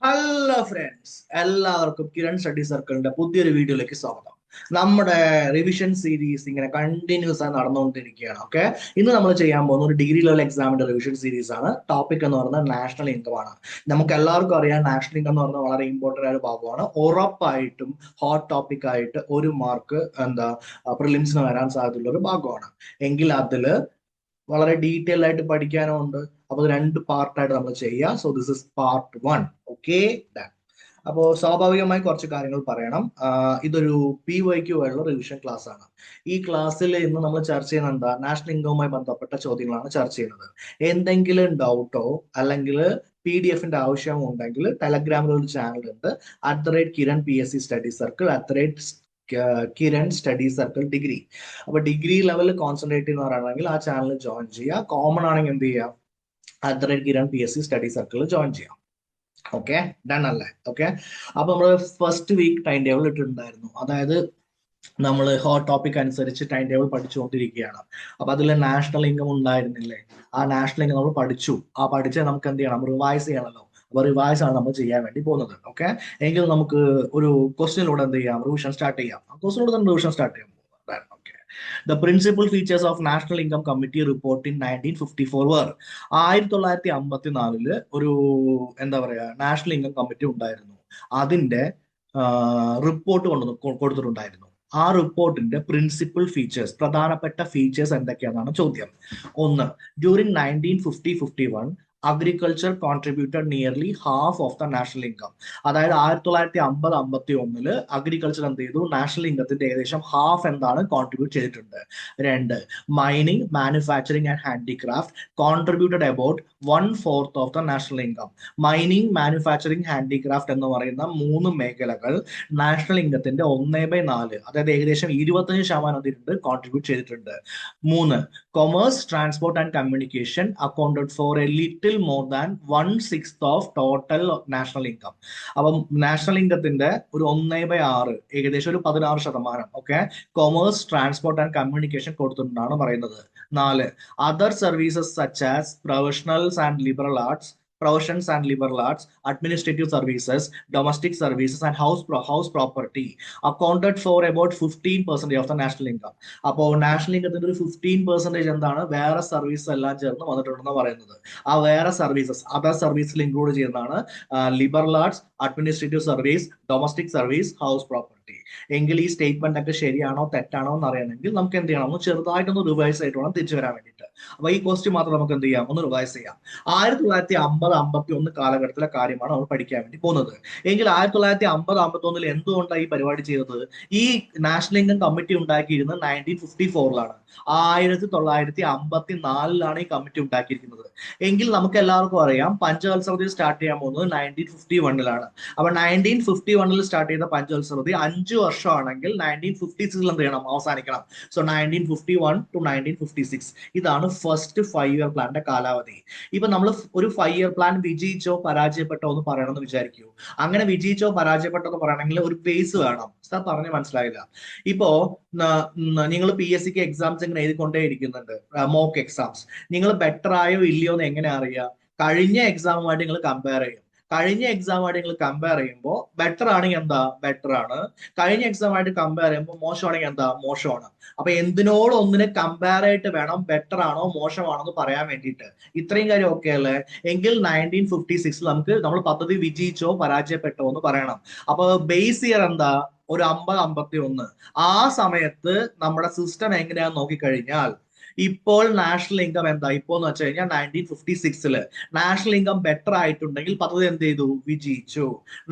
Hello friends, എല്ലാവർക്കും Kiran study സർക്കിളിന്റെ പുതിയൊരു വീഡിയോയിലേക്ക് സ്വാഗതം. നമ്മുടെ റിവിഷൻ സീരീസ് ഇങ്ങനെ കണ്ടിന്യൂസ് ആയി നടന്നുകൊണ്ടിരിക്കുകയാണ്. ഓക്കെ, ഇന്ന് നമ്മൾ ചെയ്യാൻ പോകുന്ന ഒരു ഡിഗ്രി ലെവൽ എക്സാമിന്റെ റിവിഷൻ സീരീസ് ആണ്. ടോപ്പിക് എന്ന് പറയുന്നത് നാഷണൽ ഇൻകം ആണ്. നമുക്ക് എല്ലാവർക്കും അറിയാം, നാഷണൽ ഇൻകം എന്ന് പറയുന്നത് വളരെ ഇമ്പോർട്ടന്റ് ആയ ഒരു ഭാഗമാണ്. ഉറപ്പായിട്ടും ഹോട്ട് ടോപ്പിക് ആയിട്ട് ഒരു മാർക്ക് പ്രിലിംസിന് വരാൻ സാധ്യതയുള്ള ഒരു ഭാഗമാണ്. എങ്കിൽ അതില് വളരെ ഡീറ്റെയിൽ ആയിട്ട് പഠിക്കാനുണ്ട്. അപ്പൊ ഇത് രണ്ട് പാർട്ടായിട്ട് നമ്മൾ ചെയ്യാം. So this is part 1. Okay, അപ്പോൾ സ്വാഭാവികമായി കുറച്ച് കാര്യങ്ങൾ പറയണം. ഇതൊരു PYQ ആയിട്ടുള്ള റിവിഷൻ ക്ലാസ് ആണ്. ഈ ക്ലാസ്സിൽ ഇന്ന് നമ്മൾ ചർച്ച ചെയ്യുന്നത് എന്താ, നാഷണൽ ഇൻകവുമായി ബന്ധപ്പെട്ട ചോദ്യങ്ങളാണ് ചർച്ച ചെയ്യുന്നത്. എന്തെങ്കിലും ഡൗട്ടോ അല്ലെങ്കിൽ PDF-ന്റെ ആവശ്യമോ ഉണ്ടെങ്കിൽ ടെലഗ്രാമിൽ ഒരു ചാനൽ ഉണ്ട്, @Kiran PSC study circle, Kiran study circle degree. അപ്പൊ ഡിഗ്രി ലെവൽ കോൺസെൻട്രേറ്റ് ചെയ്യുന്ന പറയുകയാണെങ്കിൽ ആ ചാനൽ ജോയിൻ ചെയ്യുക. കോമൺ ആണെങ്കിൽ എന്ത് ചെയ്യുക, @Kiran PSC study circle join ചെയ്യാം. ഓക്കെ, ഡൺ അല്ലേ? ഓക്കെ, അപ്പൊ നമ്മൾ ഫസ്റ്റ് വീക്ക് ടൈം ടേബിൾ ഇട്ടിട്ടുണ്ടായിരുന്നു. അതായത് നമ്മൾ ഹോട്ട് ടോപ്പിക് അനുസരിച്ച് ടൈം ടേബിൾ പഠിച്ചുകൊണ്ടിരിക്കുകയാണ്. അപ്പൊ അതിൽ നാഷണൽ ഇൻകം ഉണ്ടായിരുന്നില്ലേ, ആ നാഷണൽ ഇൻകം നമ്മൾ പഠിച്ചു. ആ പഠിച്ച നമുക്ക് എന്ത് ചെയ്യണം, റിവൈസ് ചെയ്യണമല്ലോ. അപ്പൊ റിവൈസ് ആണ് നമ്മൾ ചെയ്യാൻ വേണ്ടി പോകുന്നത്. ഓക്കെ, എങ്കിൽ നമുക്ക് ഒരു ക്വസ്റ്റ്യനിലൂടെ എന്ത് ചെയ്യാം, റിവിഷൻ സ്റ്റാർട്ട് ചെയ്യാം. ആ ക്വസ്റ്റ്യനിലൂടെ തന്നെ റിവിഷൻ സ്റ്റാർട്ട് ചെയ്യാൻ പോകുന്നത്. Okay, the principal features of national income committee report in 1954 വർ. 1954 ഒരു എന്താ പറയാ നാഷണൽ ഇൻകം കമ്മിറ്റി ഉണ്ടായിരുന്നു. അതിന്റെ റിപ്പോർട്ട് കൊടുത്തിട്ടുണ്ടായിരുന്നു. ആ റിപ്പോർട്ടിന്റെ പ്രിൻസിപ്പൽ ഫീച്ചേഴ്സ്, പ്രധാനപ്പെട്ട ഫീച്ചേഴ്സ് എന്തൊക്കെയാണെന്നാണ് ചോദ്യം. ഒന്ന്, during 1950-51 agriculture contributed nearly half of the national income. അതായത് 1950-51 അഗ്രികൾച്ചർ എന്ത് ചെയ്തു, നാഷണൽ ഇൻകത്തിന്റെ ഏകദേശം ഹാഫ് എന്താണ് കോൺട്രിബ്യൂട്ട് ചെയ്തിട്ടുണ്ട്. രണ്ട്, mining, manufacturing and handicraft contributed about 1/4 of the national income. Mining, manufacturing, handicraft എന്ന് പറയുന്ന മൂന്ന് മേഖലകൾ നാഷണൽ ഇൻകത്തിന്റെ 1/4, അതായത് ഏകദേശം 25% അതിട്ടുണ്ട് കോൺട്രിബ്യൂട്ട് ചെയ്തിട്ടുണ്ട്. മൂന്ന്, commerce, transport and communication accounted for a little more than 1/6 of total national income. അപ്പം നാഷണൽ ഇൻകത്തിന്റെ ഒരു 1/6, ഏകദേശം ഒരു 16%, okay, commerce, transport and communication കൊടുത്തിട്ടുണ്ടാണ് പറയുന്നത്. നാല്, other services such as professions and liberal arts, administrative services, domestic services and house property accounted for about 15% of the national income. അപ്പോൾ national ഇൻകത്തിന്റെ ഒരു 15% എന്താണ്, വേറെ സർവീസ് എല്ലാം ചേർന്ന് വന്നിട്ടുണ്ടെന്ന് പറയുന്നത്. ആ വേറെ സർവീസസ്, അതർ സർവീസിൽ ഇൻക്ലൂഡ് ചെയ്യുന്നതാണ് liberal arts, administrative service, domestic service, house property. എങ്കിൽ ഈ സ്റ്റേറ്റ്മെന്റ് ഒക്കെ ശരിയാണോ തെറ്റാണോ എന്ന് അറിയണമെങ്കിൽ നമുക്ക് എന്ത് ചെയ്യണം, ഒന്ന് ചെറുതായിട്ടൊന്ന് റിവൈസ് ആയിട്ട് വേണം തിരിച്ചു വരാൻ വേണ്ടിയിട്ട്. അപ്പൊ ഈ ക്വസ്റ്റ്യൻ മാത്രം നമുക്ക് എന്ത് ചെയ്യാം, ഒന്ന് റിവൈസ് ചെയ്യാം. 1950-51 കാലഘട്ടത്തിലെ കാര്യമാണ് നമ്മൾ പഠിക്കാൻ വേണ്ടി പോകുന്നത്. എങ്കിൽ 1950-51 എന്തുകൊണ്ടാണ് ഈ പരിപാടി ചെയ്തത്? ഈ നാഷണൽ ഇൻകം കമ്മിറ്റി ഉണ്ടാക്കിയിരുന്നത് 1954-ലാണ്. 1954 ഈ കമ്മിറ്റി ഉണ്ടാക്കിയിരിക്കുന്നത്. എങ്കിൽ നമുക്ക് എല്ലാവർക്കും അറിയാം, പഞ്ചവത്സരതി സ്റ്റാർട്ട് ചെയ്യാൻ പോകുന്നത് 1951-ലാണ്. അപ്പൊ 1951 സ്റ്റാർട്ട് ചെയ്ത പഞ്ചവത്സരതി 5 വർഷമാണെങ്കിൽ 1956 എന്ത് ചെയ്യണം, അവസാനിക്കണം. സോ 1951-1956 ഇതാണ് ഫസ്റ്റ് 5 ഇയർ പ്ലാന്റെ കാലാവധി. ഇപ്പൊ നമ്മൾ ഒരു 5 ഇയർ പ്ലാൻ വിജയിച്ചോ പരാജയപ്പെട്ടോ എന്ന് പറയണമെന്ന് വിചാരിക്കൂ. അങ്ങനെ വിജയിച്ചോ പരാജയപ്പെട്ടോ എന്ന് പറയണമെങ്കിൽ ഒരു ബേസ് വേണം. സാർ പറഞ്ഞ് മനസ്സിലായില്ല. ഇപ്പോ നിങ്ങൾ PSCക്ക് എക്സാംസ് ഇങ്ങനെ എഴുതിക്കൊണ്ടേ ഇരിക്കുന്നുണ്ട്, മോക്ക് എക്സാംസ്. നിങ്ങൾ ബെറ്റർ ആയോ ഇല്ലയോ എന്ന് എങ്ങനെ അറിയാം? കഴിഞ്ഞ എക്സാമുമായിട്ട് നിങ്ങൾ കമ്പയർ ചെയ്യും. കഴിഞ്ഞ എക്സാമായിട്ട് നിങ്ങൾ കമ്പയർ ചെയ്യുമ്പോൾ ബെറ്റർ ആണെങ്കിൽ എന്താ, ബെറ്റർ ആണ്. കഴിഞ്ഞ എക്സാമായിട്ട് കമ്പയർ ചെയ്യുമ്പോൾ മോശമാണെങ്കിൽ എന്താ, മോശമാണ്. അപ്പൊ എന്തിനോട് ഒന്നിനെ കമ്പയർ ആയിട്ട് വേണം ബെറ്റർ ആണോ മോശമാണോ എന്ന് പറയാൻ വേണ്ടിയിട്ട്. ഇത്രയും കാര്യം ഓക്കെ അല്ലേ? എങ്കിൽ 1956 നമ്മൾ പദ്ധതി വിജയിച്ചോ പരാജയപ്പെട്ടോ എന്ന് പറയണം. അപ്പൊ ബേസ് ഇയർ എന്താ, ഒരു 50-51. ആ സമയത്ത് നമ്മുടെ സിസ്റ്റം എങ്ങനെയാന്ന് നോക്കിക്കഴിഞ്ഞാൽ, ഇപ്പോൾ നാഷണൽ ഇൻകം എന്താ ഇപ്പോ എന്ന് വെച്ച് കഴിഞ്ഞാൽ 1956 നാഷണൽ ഇൻകം ബെറ്റർ ആയിട്ടുണ്ടെങ്കിൽ പദ്ധതി എന്ത് ചെയ്തു, വിജയിച്ചു.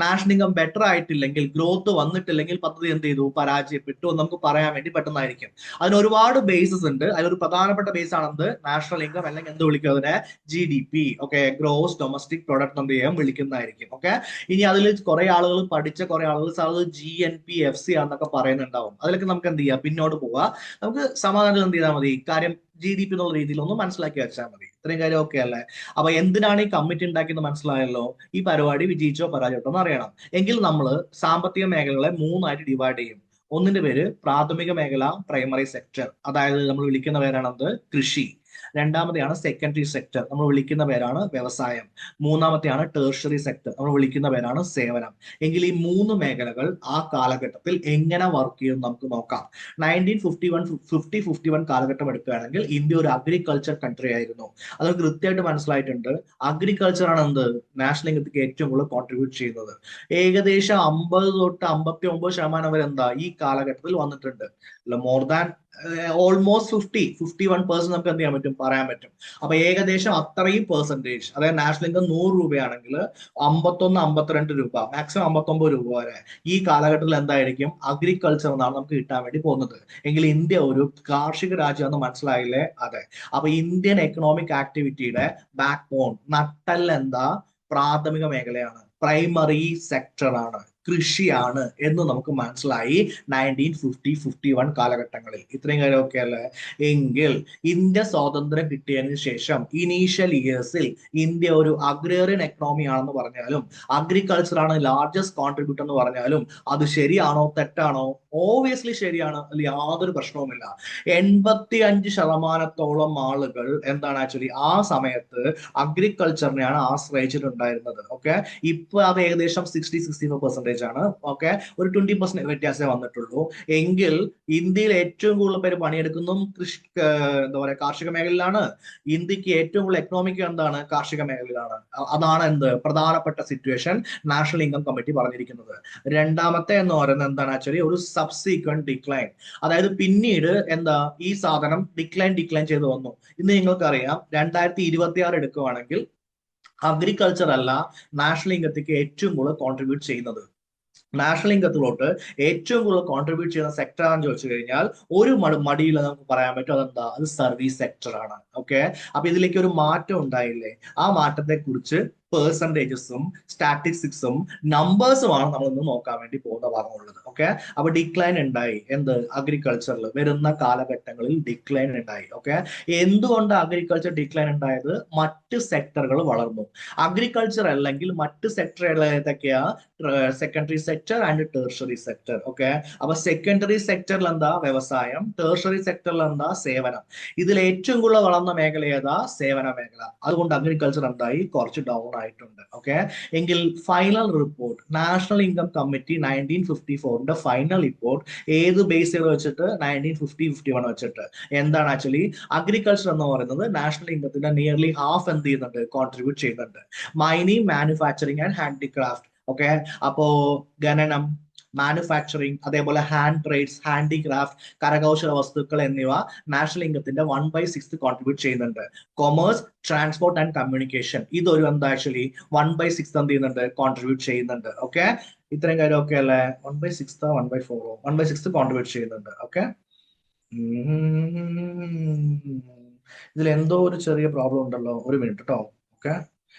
നാഷണൽ ഇൻകം ബെറ്റർ ആയിട്ടില്ലെങ്കിൽ, ഗ്രോത്ത് വന്നിട്ടില്ലെങ്കിൽ പദ്ധതി എന്ത് ചെയ്തു, പരാജയപ്പെട്ടു എന്ന് നമുക്ക് പറയാൻ വേണ്ടി പെട്ടെന്നായിരിക്കും. അതിന് ഒരുപാട് ബേസസ് ഉണ്ട്. അതിലൊരു പ്രധാനപ്പെട്ട ബേസ് ആണെന്ത്, നാഷണൽ ഇൻകം, അല്ലെങ്കിൽ എന്ത് വിളിക്കും അതിനെ, GDP. Okay, gross domestic product എന്ത് ചെയ്യാൻ വിളിക്കുന്നതായിരിക്കും. ഓക്കെ, ഇനി അതിൽ കുറെ ആളുകൾ പഠിച്ച കുറെ ആളുകൾ അത് GNP/FC ആണെന്നൊക്കെ പറയുന്നുണ്ടാവും. അതിലൊക്കെ നമുക്ക് എന്ത് ചെയ്യാം, പിന്നോട്ട് പോവാ. നമുക്ക് സമാധാനം എന്ത് ചെയ്താൽ മതി, കാര്യം GDP എന്നുള്ള രീതിയിൽ ഒന്ന് മനസ്സിലാക്കി വെച്ചാൽ മതി. ഇത്രയും കാര്യം ഓക്കെ അല്ലേ? അപ്പൊ എന്തിനാണ് ഈ കമ്മിറ്റി ഉണ്ടാക്കിയെന്ന് മനസ്സിലായല്ലോ. ഈ പരിപാടി വിജയിച്ചോ പരാജയപ്പെട്ടോ എന്ന് അറിയണം. എങ്കിൽ നമ്മൾ സാമ്പത്തിക മേഖലകളെ 3ആയിട്ട് ഡിവൈഡ് ചെയ്യും. ഒന്നിന്റെ പേര് പ്രാഥമിക മേഖല, പ്രൈമറി സെക്ടർ. അതായത് നമ്മൾ വിളിക്കുന്ന പേരാണത് കൃഷി. രണ്ടാമത്തെയാണ് സെക്കൻഡറി സെക്ടർ, നമ്മൾ വിളിക്കുന്ന പേരാണ് വ്യവസായം. മൂന്നാമത്തെയാണ് ടേർഷ്യറി സെക്ടർ, നമ്മൾ വിളിക്കുന്ന പേരാണ് സേവനം. എങ്കിൽ ഈ മൂന്ന് മേഖലകൾ ആ കാലഘട്ടത്തിൽ എങ്ങനെ വർക്ക് ചെയ്യും നമുക്ക് നോക്കാം. 1951 കാലഘട്ടം എടുക്കുകയാണെങ്കിൽ ഇന്ത്യ ഒരു അഗ്രികൾച്ചർ കൺട്രി ആയിരുന്നു. അത് കൃത്യമായിട്ട് മനസ്സിലായിട്ടുണ്ട്. അഗ്രികൾച്ചർ ആണ് എന്ത് നാഷണൽ ഇൻകത്തേക്ക് ഏറ്റവും കൂടുതൽ കോൺട്രിബ്യൂട്ട് ചെയ്യുന്നത്. ഏകദേശം 50 തൊട്ട് 59% വരെ എന്താ ഈ കാലഘട്ടത്തിൽ വന്നിട്ടുണ്ട്. മോർ ദാൻ ഓൾമോസ്റ്റ് 51% നമുക്ക് എന്ത് ചെയ്യാൻ പറ്റും, പറയാൻ പറ്റും. അപ്പൊ ഏകദേശം അത്രയും പെർസെന്റേജ്, അതായത് നാഷണൽ ഇൻകം 100 രൂപയാണെങ്കിൽ 51-52 രൂപ, മാക്സിമം 59 രൂപ വരെ ഈ കാലഘട്ടത്തിൽ എന്തായിരിക്കും അഗ്രികൾച്ചർ എന്നാണ് നമുക്ക് കിട്ടാൻ വേണ്ടി പോകുന്നത്. എങ്കിൽ ഇന്ത്യ ഒരു കാർഷിക രാജ്യമെന്ന് മനസ്സിലായില്ലേ? അതെ. അപ്പൊ ഇന്ത്യൻ എക്കണോമിക് ആക്ടിവിറ്റിയുടെ ബാക്ക് ബോൺ, നട്ടെല്ല് എന്താ? പ്രാഥമിക മേഖലയാണ്, പ്രൈമറി സെക്ടർ ആണ്, കൃഷിയാണ് എന്ന് നമുക്ക് മനസ്സിലായി 1951 കാലഘട്ടങ്ങളിൽ. ഇത്രയും കാര്യമൊക്കെ അല്ലേ? എങ്കിൽ ഇന്ത്യ സ്വാതന്ത്ര്യം കിട്ടിയതിന് ശേഷം ഇനീഷ്യൽ ഇയേഴ്സിൽ ഇന്ത്യ ഒരു അഗ്രേറിയൻ എക്കണോമി ആണെന്ന് പറഞ്ഞാലും അഗ്രികൾച്ചർ ആണ് ലാർജസ്റ്റ് കോൺട്രിബ്യൂട്ടർ എന്ന് പറഞ്ഞാലും അത് ശരിയാണോ തെറ്റാണോ? ഓബിയസ്ലി ശരിയാണ്, അതിൽ യാതൊരു പ്രശ്നവുമില്ല. 85% ആളുകൾ എന്താണ് ആക്ച്വലി ആ സമയത്ത് അഗ്രികൾച്ചറിനെയാണ് ആശ്രയിച്ചിട്ടുണ്ടായിരുന്നത്. ഓക്കെ, ഇപ്പൊ അത് ഏകദേശം 60-65% ആണ്. ഓക്കെ, ഒരു 20% വ്യത്യാസമേ വന്നിട്ടുള്ളൂ. എങ്കിൽ ഇന്ത്യയിൽ ഏറ്റവും കൂടുതൽ പേര് പണിയെടുക്കുന്നതും എന്താ പറയാ കാർഷിക മേഖലയിലാണ്. ഇന്ത്യക്ക് ഏറ്റവും കൂടുതൽ എക്കണോമിക് എന്താണ്? കാർഷിക മേഖലയിലാണ്. അതാണ് എന്ത് പ്രധാനപ്പെട്ട സിറ്റുവേഷൻ നാഷണൽ ഇൻകം കമ്മിറ്റി പറഞ്ഞിരിക്കുന്നത്. രണ്ടാമത്തെ എന്ന് പറയുന്നത് എന്താണ് ആക്ച്വലി ഒരു സബ്സീക്വന്റ് ഡിക്ലൈൻ. അതായത് പിന്നീട് എന്താ ഈ സാധനം ഡിക്ലൈൻ ചെയ്ത് വന്നു. ഇന്ന് നിങ്ങൾക്കറിയാം 2026 എടുക്കുകയാണെങ്കിൽ അഗ്രികൾച്ചർ അല്ല നാഷണൽ ഇൻകത്തേക്ക് ഏറ്റവും കൂടുതൽ കോൺട്രിബ്യൂട്ട് ചെയ്യുന്നത്. നാഷണൽ ഇൻകത്തിലോട്ട് ഏറ്റവും കൂടുതൽ കോൺട്രിബ്യൂട്ട് ചെയ്യുന്ന സെക്ടർ ആണെന്ന് ചോദിച്ചു കഴിഞ്ഞാൽ ഒരു മടിയിൽ നമുക്ക് പറയാൻ പറ്റും, അതെന്താ? അത് സർവീസ് സെക്ടർ ആണ്. ഓക്കെ, അപ്പൊ ഇതിലേക്ക് ഒരു മാറ്റം ഉണ്ടായില്ലേ? ആ മാറ്റത്തെ കുറിച്ച് പെർസെന്റേജസും സ്റ്റാറ്റിസ്റ്റിക്സും നമ്പേഴ്സുമാണ് നമ്മൾ ഇന്ന് നോക്കാൻ വേണ്ടി പോകുന്ന ഭാഗമുള്ളത്. ഓക്കെ, അപ്പൊ ഡിക്ലൈൻ ഉണ്ടായി. എന്ത്? അഗ്രികൾച്ചറിൽ വരുന്ന കാലഘട്ടങ്ങളിൽ ഡിക്ലൈൻ ഉണ്ടായി. ഓക്കെ, എന്തുകൊണ്ട് അഗ്രികൾച്ചർ ഡിക്ലൈൻ ഉണ്ടായത്? മറ്റ് സെക്ടറുകൾ വളർന്നു. അഗ്രികൾച്ചർ അല്ലെങ്കിൽ മറ്റ് സെക്ടറുകൾ ഏതൊക്കെയാ? Secondary sector and tertiary sector. Okay, അപ്പൊ സെക്കൻഡറി സെക്ടറിൽ എന്താ? വ്യവസായം. ടേർഷ്യറി സെക്ടറിൽ എന്താ? സേവനം. ഇതിൽ ഏറ്റവും കൂടുതൽ വളർന്ന മേഖല ഏതാ? സേവന മേഖല. അതുകൊണ്ട് അഗ്രികൾച്ചർ എന്തായി? കുറച്ച് ഡൗൺ ആയിട്ടുണ്ട്. ഓക്കെ, എങ്കിൽ final report national income committee 1954 final report ഏത് ബേസ് ചെയ്ത് വെച്ചിട്ട്? 1951 വെച്ചിട്ട്. എന്താണ് ആക്ച്വലി അഗ്രികൾച്ചർ എന്ന് പറയുന്നത് നാഷണൽ ഇൻകത്തിന്റെ നിയർലി ഹാഫ് എന്ത് ചെയ്യുന്നുണ്ട്? കോൺട്രിബ്യൂട്ട് ചെയ്യുന്നുണ്ട്. Mining, manufacturing and handicraft. Okay, അപ്പോ ഖനനം, മാനുഫാക്ചറിങ്, അതേപോലെ ഹാൻഡ് ട്രേഡ്സ്, ഹാൻഡിക്രാഫ്റ്റ്, കരകൗശല വസ്തുക്കൾ എന്നിവ നാഷണൽ ഇൻകത്തിന്റെ 1/6 കോൺട്രിബ്യൂട്ട് ചെയ്യുന്നുണ്ട്. കൊമേഴ്സ്, ട്രാൻസ്പോർട്ട് ആൻഡ് കമ്മ്യൂണിക്കേഷൻ ഇതൊരു എന്താ ആക്ച്വലി 1/6 എന്ത് ചെയ്യുന്നുണ്ട്? കോൺട്രിബ്യൂട്ട് ചെയ്യുന്നുണ്ട്. ഓക്കെ, ഇത്രയും കാര്യം ഓക്കെ അല്ലേ? 1/6 1/4 1/6 കോൺട്രിബ്യൂട്ട് ചെയ്യുന്നുണ്ട്. ഓക്കെ, ഇതിൽ എന്തോ ഒരു ചെറിയ പ്രോബ്ലം ഉണ്ടല്ലോ, ഒരു മിനിറ്റ് കേട്ടോ. ഓക്കെ,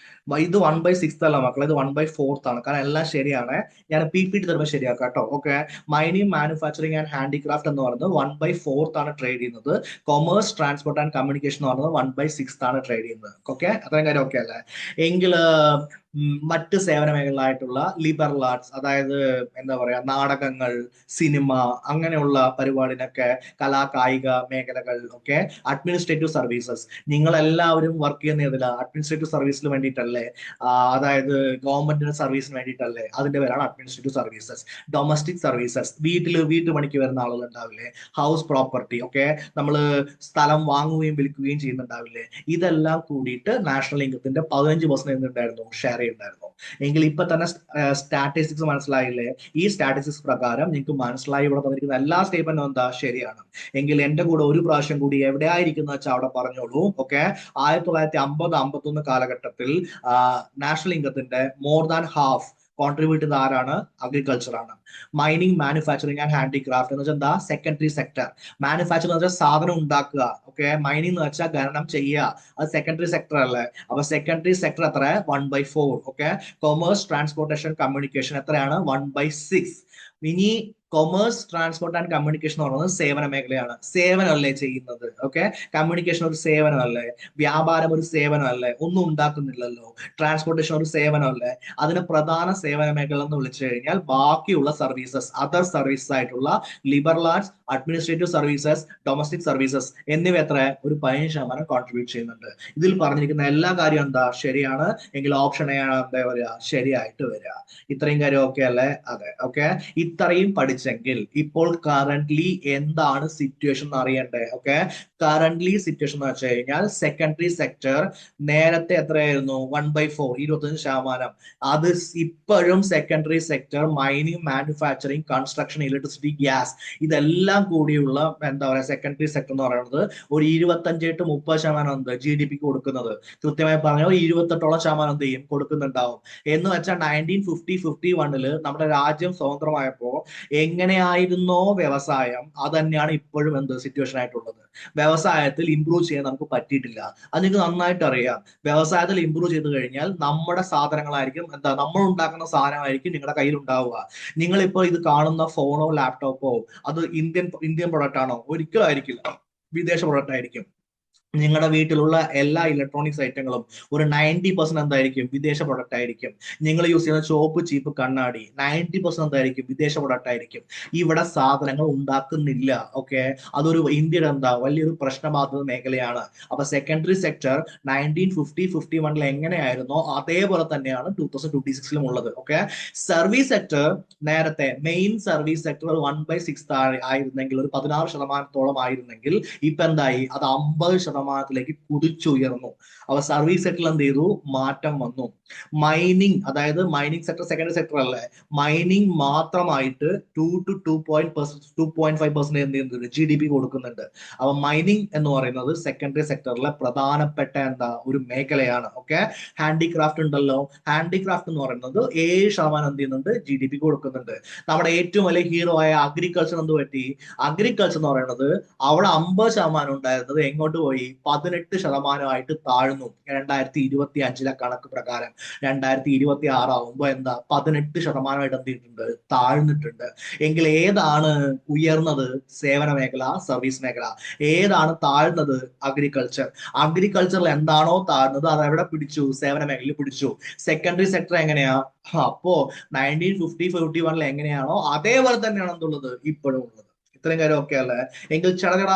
ഇത് 1/6 അല്ല മക്കളെ, ഇത് 1/4 ആണ്. കാരണം എല്ലാം ശരിയാണ്. ഞാൻ PPT തരുമ്പോൾ ശരിയാക്കാം കേട്ടോ. Okay, mining, manufacturing and handicraft എന്ന് പറയുന്നത് 1/4 ആണ് ട്രേഡ് ചെയ്യുന്നത്. കൊമേഴ്സ്, ട്രാൻസ്പോർട്ട് ആൻഡ് കമ്മ്യൂണിക്കേഷൻ എന്ന് പറയുന്നത് 1/6 ആണ് ട്രേഡ് ചെയ്യുന്നത്. ഓക്കെ, അത്രയും കാര്യം ഓക്കെ അല്ലേ? എങ്കിൽ മറ്റ് സേവന മേഖലകളായിട്ടുള്ള ലിബറൽ ആർട്സ്, അതായത് എന്താ പറയാ നാടകങ്ങൾ, സിനിമ, അങ്ങനെയുള്ള പരിപാടിനൊക്കെ, കലാ കായിക മേഖലകൾ. Okay, administrative services. നിങ്ങൾ എല്ലാവരും വർക്ക് ചെയ്യുന്ന ഏതിലാ? അഡ്മിനിസ്ട്രേറ്റീവ് സർവീസിന് വേണ്ടിയിട്ടല്ലേ? അതായത് ഗവൺമെന്റിന്റെ സർവീസിന് വേണ്ടിയിട്ടല്ലേ? അതിന്റെ പേരാണ് അഡ്മിനിസ്ട്രേറ്റീവ് സർവീസസ്. ഡൊമസ്റ്റിക് സർവീസസ്, വീട്ടുപണിക്ക് വരുന്ന ആളുകൾ ഉണ്ടാവില്ലേ? House property. ഓക്കെ, നമ്മൾ സ്ഥലം വാങ്ങുകയും വിൽക്കുകയും ചെയ്യുന്നുണ്ടാവില്ലേ? ഇതെല്ലാം കൂടിയിട്ട് നാഷണൽ ഇൻകത്തിന്റെ 15% എന്തുണ്ടായിരുന്നു? ഷെയർ ഉണ്ടായിരുന്നു. എങ്കിൽ ഇപ്പൊ തന്നെ സ്റ്റാറ്റിസ്റ്റിക്സ് മനസ്സിലായില്ലേ? ഈ സ്റ്റാറ്റിസ്റ്റിക്സ് പ്രകാരം നിങ്ങൾക്ക് മനസ്സിലായി ഇവിടെ തന്നിരിക്കുന്ന എല്ലാ സ്റ്റേറ്റ്മെന്റും എന്താ? ശരിയാണ്. എങ്കിൽ എന്റെ കൂടെ ഒരു പ്രാവശ്യം കൂടി എവിടെ ആയിരിക്കുന്ന വെച്ചാൽ അവിടെ പറഞ്ഞോളൂ. ഓക്കെ, 1950-51 കാലഘട്ടത്തിൽ നാഷണൽ ഇൻകത്തിന്റെ മോർ ദാൻ ഹാഫ് കോൺട്രിബ്യൂട്ട് ചെയ്ത ആരാണ്? അഗ്രികൾച്ചർ ആണ്. മൈനിങ്, മാനുഫാക്ചറിങ് ആൻഡ് ഹാൻഡിക്രാഫ്റ്റ് എന്ന് വെച്ചാൽ എന്താ? Secondary sector. മാനുഫാക്ചറിംഗ് എന്ന് വെച്ചാൽ സാധനം ഉണ്ടാക്കുക. ഓക്കെ, മൈനിങ് എന്ന് വെച്ചാൽ ഖനനം ചെയ്യുക. അത് സെക്കൻഡറി സെക്ടർ അല്ലേ? അപ്പൊ സെക്കൻഡറി സെക്ടർ എത്ര? 1/4. ഓക്കെ, കൊമേഴ്സ്, ട്രാൻസ്പോർട്ടേഷൻ, കമ്മ്യൂണിക്കേഷൻ എത്രയാണ്? 1/6. ഇനി കൊമേഴ്സ്, ട്രാൻസ്പോർട്ട് ആൻഡ് കമ്മ്യൂണിക്കേഷൻ എന്ന് പറയുന്നത് സേവന മേഖലയാണ്. സേവനമല്ലേ ചെയ്യുന്നത്? ഓക്കെ, കമ്മ്യൂണിക്കേഷൻ ഒരു സേവനമല്ലേ? വ്യാപാരം ഒരു സേവനമല്ലേ? ഒന്നും ഉണ്ടാക്കുന്നില്ലല്ലോ. ട്രാൻസ്പോർട്ടേഷൻ ഒരു സേവനമല്ലേ? അതിന് പ്രധാന സേവന മേഖല എന്ന് വിളിച്ചു കഴിഞ്ഞാൽ ബാക്കിയുള്ള സർവീസസ്, അതർ സർവീസസ് ആയിട്ടുള്ള liberal arts, administrative services, domestic services എന്നിവ എത്ര ഒരു 15% കോൺട്രിബ്യൂട്ട് ചെയ്യുന്നുണ്ട്. ഇതിൽ പറഞ്ഞിരിക്കുന്ന എല്ലാ കാര്യവും എന്താ ശരിയാണ് എങ്കിൽ ഓപ്ഷൻ എ ആണ് എന്താ വരിക ശരിയായിട്ട് വരിക. ഇത്രയും കാര്യം ഓക്കെ അല്ലേ? അതെ, ഓക്കെ. ഇത്രയും പഠിച്ചെങ്കിൽ ഇപ്പോൾ കറന്റ്ലി എന്താണ് സിറ്റുവേഷൻ എന്ന് അറിയണ്ടേ? ഓക്കെ, കറന്റ്ലി സിറ്റുവേഷൻ എന്ന് വെച്ച് കഴിഞ്ഞാൽ സെക്കൻഡറി സെക്ടർ നേരത്തെ എത്രയായിരുന്നു? 1/4, 25%. അത് ഇപ്പോഴും secondary sector mining, manufacturing, construction, electricity, gas ഇതെല്ലാം കൂടിയുള്ള എന്താ പറയുക സെക്കൻഡറി സെക്ടർ എന്ന് പറയുന്നത് ഒരു 25-30% എന്ത് GDP കൊടുക്കുന്നത്. കൃത്യമായി പറഞ്ഞാൽ 28% എന്ത് ചെയ്യും കൊടുക്കുന്നുണ്ടാവും. എന്ന് വെച്ചാൽ 1951 നമ്മുടെ രാജ്യം സ്വതന്ത്രമായപ്പോ എങ്ങനെയായിരുന്നോ വ്യവസായം, അത് തന്നെയാണ് ഇപ്പോഴും എന്ത് സിറ്റുവേഷൻ ആയിട്ടുള്ളത്. വ്യവസായത്തിൽ ഇംപ്രൂവ് ചെയ്യാൻ നമുക്ക് പറ്റിയിട്ടില്ല. അത് നിങ്ങൾക്ക് നന്നായിട്ട് അറിയാം. വ്യവസായത്തിൽ ഇംപ്രൂവ് ചെയ്ത് കഴിഞ്ഞാൽ നമ്മുടെ സാധനങ്ങളായിരിക്കും എന്താ നമ്മൾ ഉണ്ടാക്കുന്ന സാധനമായിരിക്കും നിങ്ങളുടെ കയ്യിൽ ഉണ്ടാവുക. നിങ്ങളിപ്പോ ഇത് കാണുന്ന ഫോണോ ലാപ്ടോപ്പോ അത് ഇന്ത്യൻ പ്രൊഡക്റ്റ് ആണോ? ഒരിക്കലും ആയിരിക്കില്ല, വിദേശ പ്രൊഡക്റ്റ് ആയിരിക്കും. നിങ്ങളുടെ വീട്ടിലുള്ള എല്ലാ ഇലക്ട്രോണിക്സ് ഐറ്റങ്ങളും ഒരു 90% എന്തായിരിക്കും? വിദേശ പ്രൊഡക്റ്റ് ആയിരിക്കും. നിങ്ങൾ യൂസ് ചെയ്യുന്ന ചോപ്പ്, ചീപ്പ്, കണ്ണാടി 90% എന്തായിരിക്കും? വിദേശ പ്രൊഡക്റ്റ് ആയിരിക്കും. ഇവിടെ സാധനങ്ങൾ ഉണ്ടാക്കുന്നില്ല. ഓക്കെ, അതൊരു ഇന്ത്യയുടെ എന്താ വലിയൊരു പ്രശ്നബാധിത മേഖലയാണ്. അപ്പൊ സെക്കൻഡറി സെക്ടർ 1951 എങ്ങനെയായിരുന്നോ അതേപോലെ തന്നെയാണ് 2026 ഉള്ളത്. ഓക്കെ, സർവീസ് സെക്ടർ നേരത്തെ മെയിൻ സർവീസ് സെക്ടർ 1/6 ആയിരുന്നെങ്കിൽ, ഒരു 16% ആയിരുന്നെങ്കിൽ ഇപ്പൊ എന്തായി? അത് 50%ത്തിലേക്ക് കുതിച്ചുയർന്നു. അപ്പൊ സർവീസ് സെക്ടറിൽ എന്ത് ചെയ്തു? മാറ്റം വന്നു. മൈനിങ്, അതായത് മൈനിങ് സെക്ടർ സെക്കൻഡറി സെക്ടർ അല്ലേ? മൈനിങ് മാത്രമായിട്ട് 2-2.5% എന്ത് ചെയ്യുന്നുണ്ട്? GDP കൊടുക്കുന്നുണ്ട്. അപ്പൊ മൈനിങ് എന്ന് പറയുന്നത് സെക്കൻഡറി സെക്ടറിലെ പ്രധാനപ്പെട്ട എന്താ ഒരു മേഖലയാണ്. ഓക്കെ, ഹാൻഡിക്രാഫ്റ്റ് ഉണ്ടല്ലോ, ഹാൻഡിക്രാഫ്റ്റ് എന്ന് പറയുന്നത് 7% എന്ത് ചെയ്യുന്നുണ്ട്? GDP കൊടുക്കുന്നുണ്ട്. നമ്മുടെ ഏറ്റവും വലിയ ഹീറോ ആയ അഗ്രികൾച്ചർ എന്ത് പറ്റി? അഗ്രികൾച്ചർ എന്ന് പറയുന്നത് അവിടെ 50% ഉണ്ടായിരുന്നത് എങ്ങോട്ട് പോയി? 18% താഴ്ന്നു 2025 കണക്ക് പ്രകാരം. 2026 ആവുമ്പോ എന്താ 18% എന്ത് ചെയ്തിട്ടുണ്ട്? താഴ്ന്നിട്ടുണ്ട്. എങ്കിൽ ഏതാണ് ഉയർന്നത്? സേവന മേഖല, സർവീസ് മേഖല. ഏതാണ് താഴ്ന്നത്? അഗ്രികൾച്ചർ. അഗ്രികൾച്ചറിൽ എന്താണോ താഴ്ന്നത് അത് എവിടെ പിടിച്ചു? സേവന മേഖലയിൽ പിടിച്ചു. സെക്കൻഡറി സെക്ടർ എങ്ങനെയാ? അപ്പോ 1951 എങ്ങനെയാണോ അതേപോലെ തന്നെയാണ് എന്തുള്ളത് ഇപ്പോഴും ഉള്ളത്. ഇത്രയും കാര്യം ഓക്കെ അല്ലേ? എങ്കിൽ ചടകട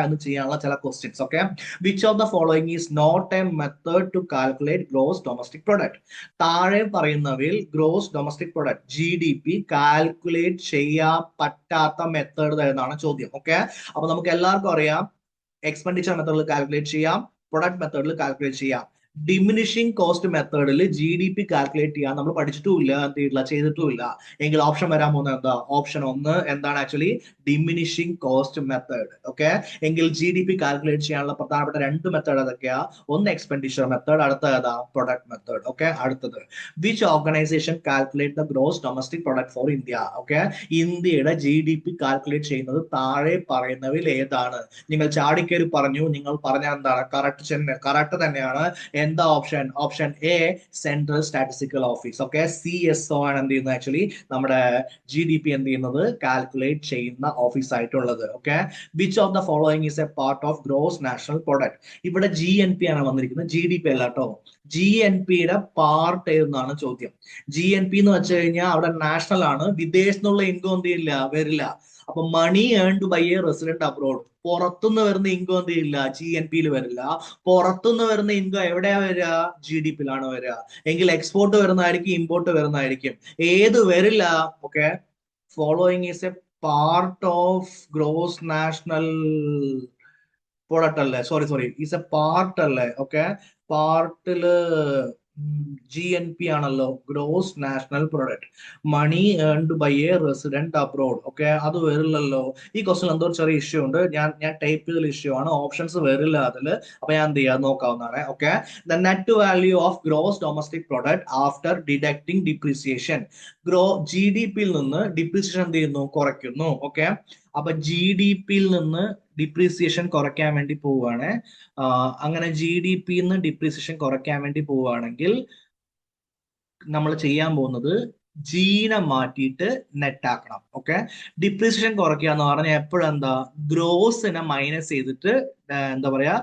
എന്ന് ചെയ്യാനുള്ള ചില questions. Okay, which of the following is not a method to calculate gross domestic product? താഴെ പറയുന്നവയിൽ gross domestic product GDP calculate ചെയ്യാൻ പറ്റാത്ത മെത്തേഡ് എന്നാണ് ചോദ്യം. ഓക്കെ, അപ്പൊ നമുക്ക് എല്ലാവർക്കും അറിയാം എക്സ്പെൻഡിച്ചർ മെത്തേഡിൽ കാൽക്കുലേറ്റ് ചെയ്യാം, പ്രൊഡക്റ്റ് മെത്തേഡിൽ കാൽക്കുലേറ്റ് ചെയ്യാം. ഡിമിനിഷിംഗ് കോസ്റ്റ് മെത്തേഡിൽ GDP കാൽക്കുലേറ്റ് ചെയ്യാൻ നമ്മൾ പഠിച്ചിട്ടുമില്ല, എന്ത് ചെയ്തിട്ടില്ല, ചെയ്തിട്ടുമില്ല. എങ്കിൽ ഓപ്ഷൻ വരാൻ പോകുന്നത് എന്താ? ഓപ്ഷൻ 1 എന്താണ് actually? Diminishing cost method. Okay, എങ്കിൽ GDP കാൽക്കുലേറ്റ് ചെയ്യാനുള്ള പ്രധാനപ്പെട്ട 2 മെത്തേഡ് ഏതൊക്കെയാ? ഒന്ന് എക്സ്പെൻഡിച്ചർ മെത്തേഡ്, അടുത്ത ഏതാ? Product method. ഓക്കെ, അടുത്തത് which organisation calculate the gross domestic product for India? Okay, ഇന്ത്യയുടെ GDP കാൽക്കുലേറ്റ് ചെയ്യുന്നത് താഴെ പറയുന്നവയിൽ ഏതാണ്? നിങ്ങൾ ചാടിക്കേറി പറഞ്ഞു, നിങ്ങൾ പറഞ്ഞ എന്താണ്? കറക്റ്റ് തന്നെയാണ്. എന്താ option? Option A central statistical office. Okay, CSO ആണ് എന്ത് ചെയ്യുന്നത്? ആക്ച്വലി നമ്മുടെ GDP എന്ത് ചെയ്യുന്നത്? കാൽക്കുലേറ്റ് ചെയ്യുന്ന ഓഫീസ് ആയിട്ടുള്ളത്. Okay, which of the following is a part of gross national product? ഇവിടെ GNP ആണ് വന്നിരിക്കുന്നത്, GDP അല്ല കേട്ടോ. GNPയുടെ പാർട്ട് ഏതെന്നാണ് ചോദ്യം. GNP എന്ന് വെച്ച് കഴിഞ്ഞാൽ അവിടെ നാഷണൽ ആണ്, വിദേശത്തുള്ള ഇൻകം എന്ത് ചെയ്യില്ല, വരില്ല. അപ്പൊ money earned by a resident abroad, പുറത്തുനിന്ന് വരുന്ന ഇൻകം എന്ത് ചെയ്യില്ല, GNPയിൽ വരില്ല. പുറത്തുനിന്ന് വരുന്ന ഇൻകം എവിടെയാ വരിക? GDPയിലാണ് വരിക. എങ്കിൽ എക്സ്പോർട്ട് വരുന്നതായിരിക്കും, ഇമ്പോർട്ട് വരുന്നതായിരിക്കും. ഏത് വരില്ല? Okay, following is a part of gross national product അല്ലേ? സോറി ഈസ് എ പാർട്ട് അല്ലേ? ഓക്കെ, പാർട്ടില് GNP ആണല്ലോ, gross national product. Money earned by a resident abroad. Okay, അത് വരില്ലല്ലോ. ഈ ക്വസ്റ്റൻ എന്തോ ചെറിയ ഇഷ്യൂ ഉണ്ട്. ഞാൻ ടൈപ്പ് ചെയ്ത ഇഷ്യൂ ആണ്, ഓപ്ഷൻസ് വരില്ല അതിൽ. അപ്പൊ ഞാൻ എന്ത് ചെയ്യാൻ നോക്കാവുന്നതാണ്. Okay, the net value of gross domestic product after deducting depreciation. GDPയിൽ നിന്ന് ഡിപ്രീസിയേഷൻ എന്ത് ചെയ്യുന്നു? കുറയ്ക്കുന്നു. ഓക്കെ, അപ്പൊ GDPയിൽ നിന്ന് ഡിപ്രീസിയേഷൻ കുറയ്ക്കാൻ വേണ്ടി പോവുകയാണ്. അങ്ങനെ GDPയിൽ നിന്ന് ഡിപ്രീസിയേഷൻ കുറയ്ക്കാൻ വേണ്ടി പോവുകയാണെങ്കിൽ നമ്മൾ ചെയ്യാൻ പോകുന്നത് ജീനെ മാറ്റിയിട്ട് നെറ്റ് ആക്കണം. ഓക്കെ, ഡിപ്രീസിയേഷൻ കുറയ്ക്കുക എന്ന് പറഞ്ഞാൽ എപ്പോഴും എന്താ, ഗ്രോസിനെ മൈനസ് ചെയ്തിട്ട് എന്താ പറയാ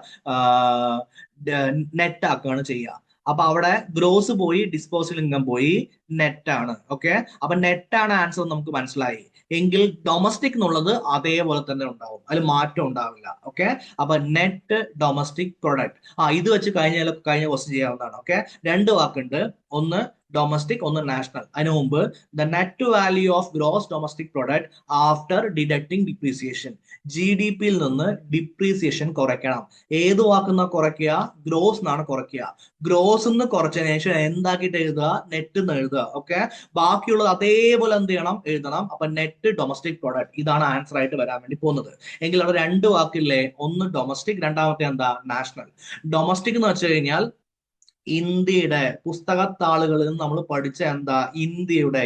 നെറ്റ് ആക്കുകയാണ് ചെയ്യുക. അപ്പൊ അവിടെ ഗ്രോസ് പോയി, ഡിസ്പോസൽ ഇൻകം പോയി, നെറ്റ് ആണ്. ഓക്കെ, അപ്പൊ നെറ്റ് ആണ് ആൻസർ നമുക്ക് മനസ്സിലായി. എങ്കിൽ ഡൊമസ്റ്റിക് എന്നുള്ളത് അതേപോലെ തന്നെ ഉണ്ടാവും, അതിൽ മാറ്റം ഉണ്ടാവില്ല. ഓക്കെ, അപ്പൊ നെറ്റ് ഡൊമസ്റ്റിക് പ്രൊഡക്റ്റ്, ഇത് വെച്ച് കഴിഞ്ഞ ക്വസ്റ്റ്യൻ ചെയ്യാവുന്നതാണ്. ഓക്കെ, രണ്ട് വാക്കുണ്ട്, ഒന്ന് ഡൊമസ്റ്റിക്, ഒന്ന് നാഷണൽ. അതിനു മുമ്പ് the net value of gross domestic product after deducting depreciation. G D പിയിൽ നിന്ന് ഡിപ്രീസിയേഷൻ കുറയ്ക്കണം. ഏത് വാക്കുന്ന കുറയ്ക്കുക? ഗ്രോസ് എന്നാണ് കുറയ്ക്കുക. ഗ്രോസ് എന്ന് കുറച്ചതിന് ശേഷം എന്താക്കിയിട്ട് എഴുതുക? നെറ്റ് എന്ന് എഴുതുക. ഓക്കെ, ബാക്കിയുള്ളത് അതേപോലെ എന്ത് ചെയ്യണം? എഴുതണം. അപ്പൊ നെറ്റ് ഡൊമസ്റ്റിക് പ്രൊഡക്റ്റ്, ഇതാണ് ആൻസർ ആയിട്ട് വരാൻ വേണ്ടി പോകുന്നത്. എങ്കിൽ അവിടെ രണ്ട് വാക്കില്ലേ, ഒന്ന് ഡൊമസ്റ്റിക്, രണ്ടാമത്തെ എന്താ? നാഷണൽ. ഡൊമസ്റ്റിക് എന്ന് വെച്ച് കഴിഞ്ഞാൽ ഇന്ത്യയുടെ പുസ്തകത്താളുകളിൽ നിന്ന് നമ്മൾ പഠിച്ച എന്താ? ഇന്ത്യയുടെ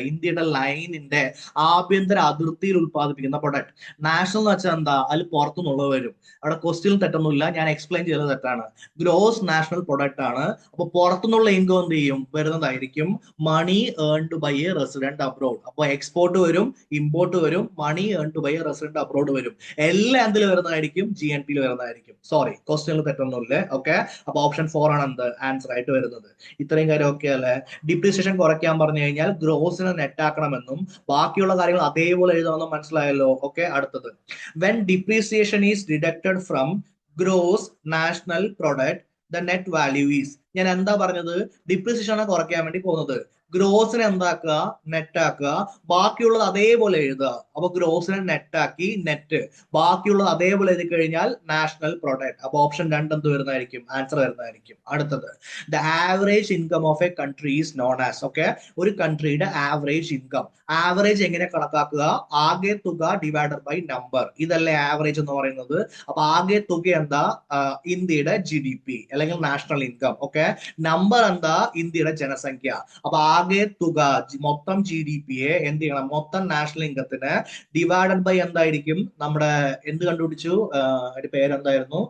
ലൈനിന്റെ ആഭ്യന്തര അതിർത്തിയിൽ ഉത്പാദിപ്പിക്കുന്ന പ്രൊഡക്റ്റ്. നാഷണൽ എന്ന് വെച്ചാൽ എന്താ? അതിൽ പുറത്തുനിന്നുള്ളത് വരും. അവിടെ ക്വസ്റ്റ്യൻ തെറ്റൊന്നുമില്ല, ഞാൻ എക്സ്പ്ലെയിൻ ചെയ്തത് തെറ്റാണ്. ഗ്രോസ് നാഷണൽ പ്രൊഡക്റ്റ് ആണ്. അപ്പൊ പുറത്തുനിന്നുള്ള ഇൻകം എന്ത് ചെയ്യും? വരുന്നതായിരിക്കും money earned by a resident abroad. അപ്പൊ എക്സ്പോർട്ട് വരും, ഇമ്പോർട്ട് വരും, money earned by a resident abroad വരും. എല്ലാം എന്തിൽ വരുന്നതായിരിക്കും? ജി എൻ പിയിൽ വരുന്നതായിരിക്കും. സോറി, ക്വസ്റ്റ്യനിൽ തെറ്റൊന്നുമില്ല. ഓക്കെ, അപ്പൊ ഓപ്ഷൻ 4 ആണ് എന്ത്? ആൻസർ ആയിട്ട് വരുന്നത്. ഇത്രയും കാര്യം ഓക്കെ അല്ലേ? ഡിപ്രീസിയേഷൻ കുറയ്ക്കാൻ പറഞ്ഞു കഴിഞ്ഞാൽ ഗ്രോസിനെ നെറ്റ് ആക്കണമെന്നും ബാക്കിയുള്ള കാര്യങ്ങൾ അതേപോലെ എഴുതണമെന്നും മനസ്സിലായല്ലോ. ഓക്കെ, അടുത്തത്, when depreciation is deducted from gross national product the net value is. ഞാൻ എന്താ പറഞ്ഞത്? ഡിപ്രീസിയേഷൻ ആണ് കുറയ്ക്കാൻ വേണ്ടി പോകുന്നത്. ഗ്രോസിനെ എന്താക്കുക? നെറ്റ് ആക്കുക. ബാക്കിയുള്ളത് അതേപോലെ എഴുതുക. അപ്പൊ ഗ്രോസിനെ നെറ്റ് ആക്കി, നെറ്റ്. ബാക്കിയുള്ളത് അതേപോലെ എഴുതി കഴിഞ്ഞാൽ നാഷണൽ പ്രൊഡക്റ്റ്. അപ്പൊ ഓപ്ഷൻ 2 എന്ത് വരുന്നതായിരിക്കും? ആൻസർ വരുന്നതായിരിക്കും. അടുത്തത്, the average income of A country is known as. Okay, ഒരു കൺട്രിയുടെ ആവറേജ് ഇൻകം. ആവറേജ് എങ്ങനെ കണക്കാക്കുക? ആകെ തുക ഡിവൈഡഡ് ബൈ നമ്പർ. ഇതല്ലേ ആവറേജ് എന്ന് പറയുന്നത്. അപ്പൊ ആകെ തുക എന്താ? ഇന്ത്യയുടെ ജി ഡി പി അല്ലെങ്കിൽ നാഷണൽ ഇൻകം. ഓക്കെ, നമ്പർ എന്താ? ഇന്ത്യയുടെ ജനസംഖ്യ. അപ്പൊ ആകെ തുക, മൊത്തം ജി ഡി പിയെ എന്ത് ചെയ്യണം? മൊത്തം നാഷണൽ ഇൻകത്തിന് ഡിവൈഡഡ് ബൈ എന്തായിരിക്കും? നമ്മുടെ എന്ത് കണ്ടുപിടിച്ചു? അതിന്റെ പേരെന്തായിരുന്നു?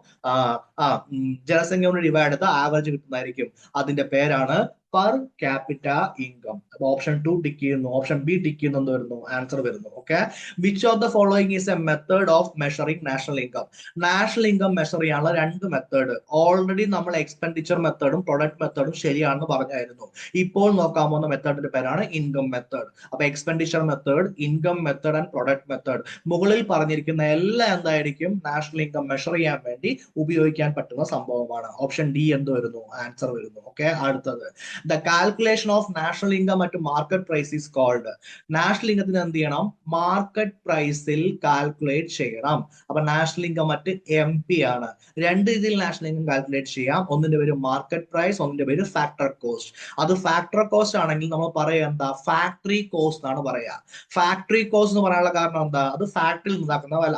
ജനസംഖ്യ കൊണ്ട് ഡിവൈഡ് ചെയ്ത ആവറേജ് കിട്ടുന്നതായിരിക്കും. അതിന്റെ പേരാണ് പെർ ക്യാപിറ്റ ഇൻകം. അപ്പൊ ഓപ്ഷൻ 2 ടിക്ക് ചെയ്യുന്നു, ഓപ്ഷൻ ബി ടിക്ക് ചെയ്യുന്നു, എന്ത് വരുന്നു? ആൻസർ വരുന്നു. Okay, which of the following is A method of measuring national income. National income measure ചെയ്യാനുള്ള രണ്ട് മെത്തേഡ്. ഓൾറെഡി നമ്മൾ എക്സ്പെൻഡിച്ചർ മെത്തേഡും പ്രൊഡക്റ്റ് മെത്തേഡും ശരിയാണെന്ന് പറഞ്ഞായിരുന്നു. ഇപ്പോൾ നോക്കാൻ പോകുന്ന മെത്തേഡിന്റെ പേരാണ് ഇൻകം മെത്തേഡ്. അപ്പൊ expenditure method, income method and product method, മുകളിൽ പറഞ്ഞിരിക്കുന്ന എല്ലാം എന്തായിരിക്കും? നാഷണൽ ഇൻകം മെഷർ ചെയ്യാൻ വേണ്ടി ഉപയോഗിക്കാൻ പറ്റുന്ന സംഭവമാണ്. ഓപ്ഷൻ ഡി എന്ത് വരുന്നു? ആൻസർ വരുന്നു. ഓക്കെ, അടുത്തത്, the calculation of national income at market price is called. National ഇൻകത്തിന് എന്ത് ചെയ്യണം? മാർക്കറ്റ് പ്രൈസിൽ കാൽക്കുലേറ്റ് ചെയ്യണം. അപ്പൊ national income at M P ആണ്. രണ്ട് രീതിയിൽ നാഷണൽ ഇൻകം കാൽക്കുലേറ്റ് ചെയ്യാം. ഒന്നിന്റെ പേര് മാർക്കറ്റ് പ്രൈസ്, ഒന്നിന്റെ പേര് ഫാക്ടർ കോസ്റ്റ്. അത് ഫാക്ടർ കോസ്റ്റ് ആണെങ്കിൽ നമ്മൾ പറയുക എന്താ? ഫാക്ടറി കോസ്റ്റ് എന്നാണ് പറയാ. ഫാക്ടറി കോസ്റ്റ് എന്ന് പറയാനുള്ള കാരണം എന്താ? അത് ഫാക്ടറിയിൽ ഉണ്ടാക്കുന്ന വില.